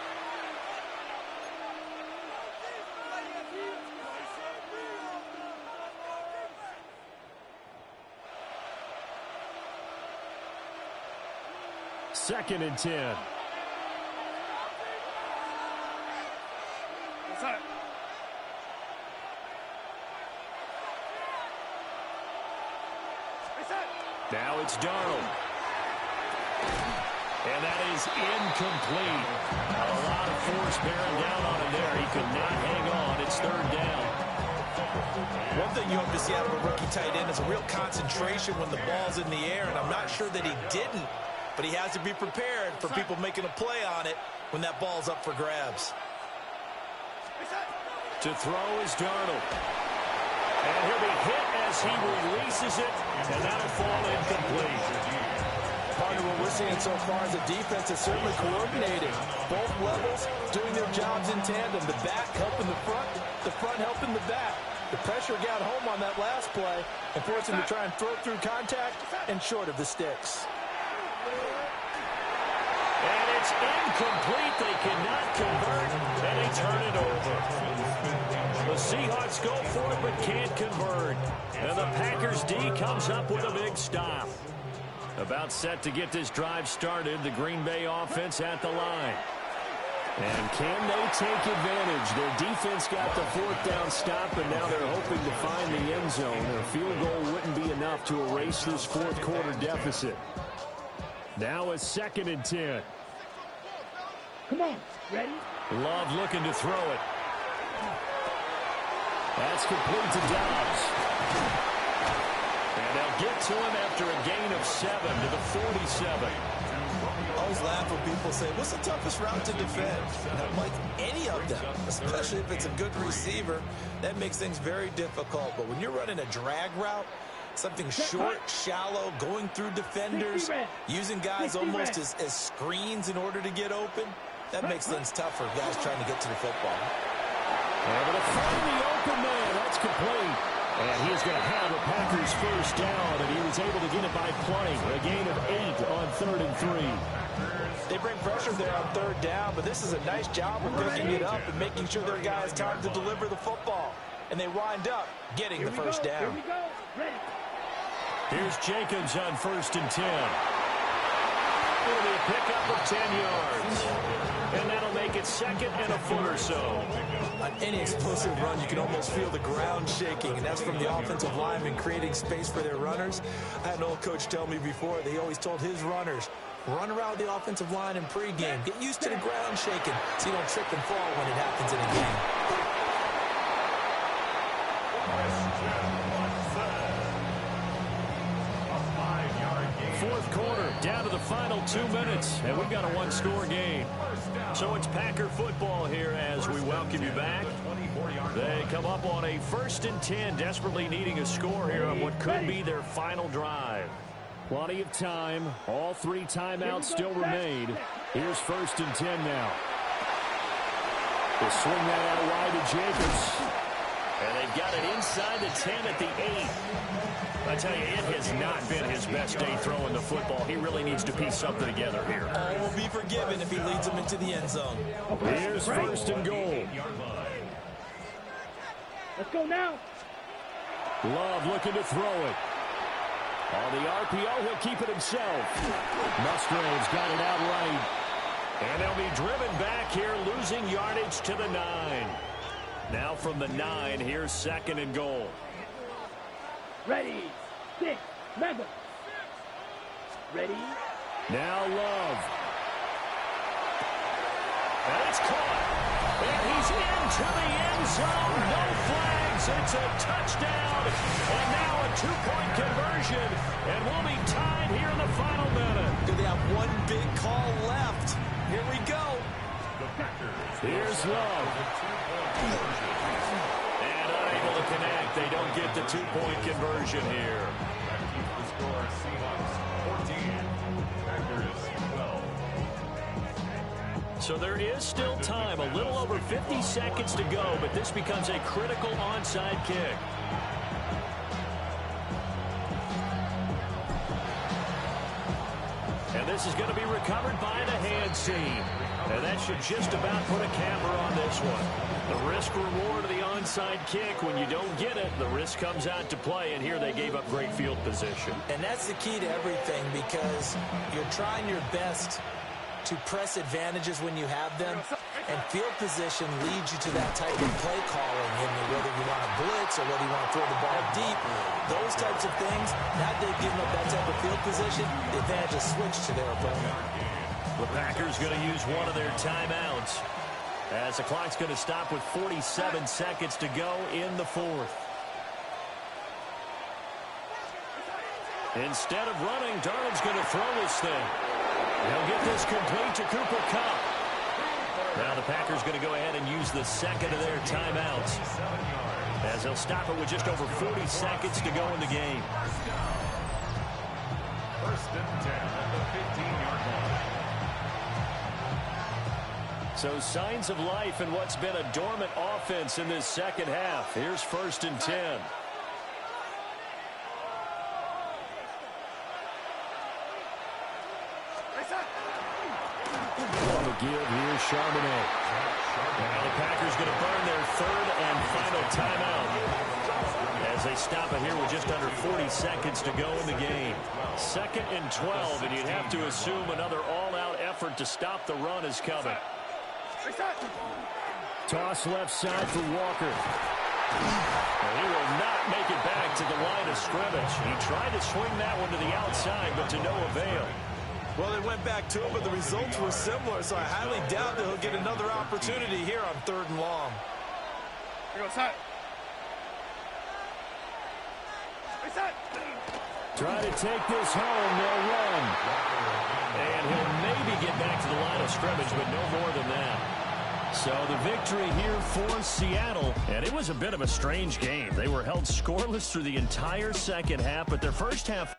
[SPEAKER 9] Second and 10. Now it's Darnold. And that is incomplete. A lot of force bearing down on him there. He could not hang on. It's third down.
[SPEAKER 10] One thing you hope to see out of a rookie tight end is a real concentration when the ball's in the air, and I'm not sure that he didn't, but he has to be prepared for people making a play on it when that ball's up for grabs.
[SPEAKER 9] To throw is Darnold. And he'll be hit as he releases it, and that'll fall incomplete.
[SPEAKER 10] Part of what we're seeing so far is the defense is certainly coordinating. Both levels doing their jobs in tandem. The back helping the front helping the back. The pressure got home on that last play and forced him to try and throw through contact and short of the sticks.
[SPEAKER 9] And it's incomplete. They cannot convert, and they turn it over. The Seahawks go for it, but can't convert. And the Packers D comes up with a big stop. About set to get this drive started, the Green Bay offense at the line. And can they take advantage? Their defense got the fourth down stop, and now they're hoping to find the end zone. A field goal wouldn't be enough to erase this fourth quarter deficit. Now a second and 10.
[SPEAKER 5] Come on, ready?
[SPEAKER 9] Love looking to throw it. That's complete to Dobbs. And they'll get to him after a gain of 7 to the 47.
[SPEAKER 10] I always laugh when people say, what's the toughest route to defend? And I'm like, any of them, especially if it's a good receiver, that makes things very difficult. But when you're running a drag route, something short, shallow, going through defenders, using guys almost as screens in order to get open, that makes things tougher, guys trying to get to the football.
[SPEAKER 9] Able to find the open man. That's complete. And he is going to have a Packers first down, and he was able to get it by plenty. A gain of 8 on 3rd and 3.
[SPEAKER 10] They bring pressure there on third down, but this is a nice job of picking it up and making sure their guys time to deliver the football. And they wind up getting the first down.
[SPEAKER 5] Here we go. Ready.
[SPEAKER 9] Here's Jacobs on 1st and 10. It'll be a pickup of 10 yards. And that'll make it second and a foot or so.
[SPEAKER 10] On any explosive run, you can almost feel the ground shaking, and that's from the offensive linemen creating space for their runners. I had an old coach tell me before, they always told his runners, run around the offensive line in pregame. Get used to the ground shaking so you don't trip and fall when it happens in a game.
[SPEAKER 9] Fourth quarter, down to the final 2 minutes, and we've got a one-score game. So it's Packer football here as we welcome you back. They come up on a 1st and 10, desperately needing a score here on what could be their final drive.
[SPEAKER 11] Plenty of time. All 3 timeouts still remain. Here's 1st and 10 now. They swing that out wide to Jacobs.
[SPEAKER 9] And they've got it inside the 10 at the 8. I tell you, it has not been his best day throwing the football. He really needs to piece something together here.
[SPEAKER 10] All will be forgiven if he leads them into the end zone.
[SPEAKER 11] Here's 1st and goal.
[SPEAKER 5] Let's go now.
[SPEAKER 11] Love looking to throw it. On the RPO, he'll keep it himself. Musgrave's got it out right.
[SPEAKER 9] And they'll be driven back here, losing yardage to the 9. Now from the 9, here's 2nd and goal.
[SPEAKER 5] Ready, 6, Madden. Ready.
[SPEAKER 11] Now Love.
[SPEAKER 9] And it's caught. And he's into the end zone. No flags. It's a touchdown. And now a 2-point conversion. And we'll be tied here in the final minute.
[SPEAKER 10] Do they have one big call left? Here we go.
[SPEAKER 11] Here's Love.
[SPEAKER 9] And unable to connect. They don't get the 2-point conversion here.
[SPEAKER 4] The score, Seahawks 14, Packers 12.
[SPEAKER 9] So there is still time, a little over 50 seconds to go, but this becomes a critical onside kick. And this is going to be recovered by the hands team. And that should just about put a camper on this one. The risk-reward of the onside kick, when you don't get it, the risk comes out to play, and here they gave up great field position.
[SPEAKER 10] And that's the key to everything, because you're trying your best to press advantages when you have them, and field position leads you to that type of play calling, and whether you want to blitz or whether you want to throw the ball deep, those types of things. Now they've given up that type of field position, the advantage is switched to their opponent.
[SPEAKER 9] The Packers going to use one of their timeouts, as the clock's going to stop with 47 seconds to go in the 4th. Instead of running, Darnold's going to throw this thing. He'll get this complete to Cooper Kupp. Now the Packers going to go ahead and use the 2nd of their timeouts, as they'll stop it with just over 40 seconds to go in the game.
[SPEAKER 4] 1st and 10 at the 15-yard line.
[SPEAKER 9] So signs of life in what's been a dormant offense in this second half. Here's 1st and 10.
[SPEAKER 11] On the give, here's Charbonnet.
[SPEAKER 9] Now the Packers going to burn their 3rd and final timeout, as they stop it here with just under 40 seconds to go in the game. 2nd and 12, and you'd have to assume another all-out effort to stop the run is coming.
[SPEAKER 11] Toss left side for Walker.
[SPEAKER 9] And he will not make it back to the line of scrimmage. He tried to swing that one to the outside, but to no avail.
[SPEAKER 10] Well, they went back to him, but the results were similar, so I highly doubt that he'll get another opportunity here on 3rd and long.
[SPEAKER 3] Here goes that.
[SPEAKER 11] Try to take this home, they'll run.
[SPEAKER 9] And he'll maybe get back to the line of scrimmage, but no more than that. So the victory here for Seattle, and it was a bit of a strange game. They were held scoreless through the entire second half, but their first half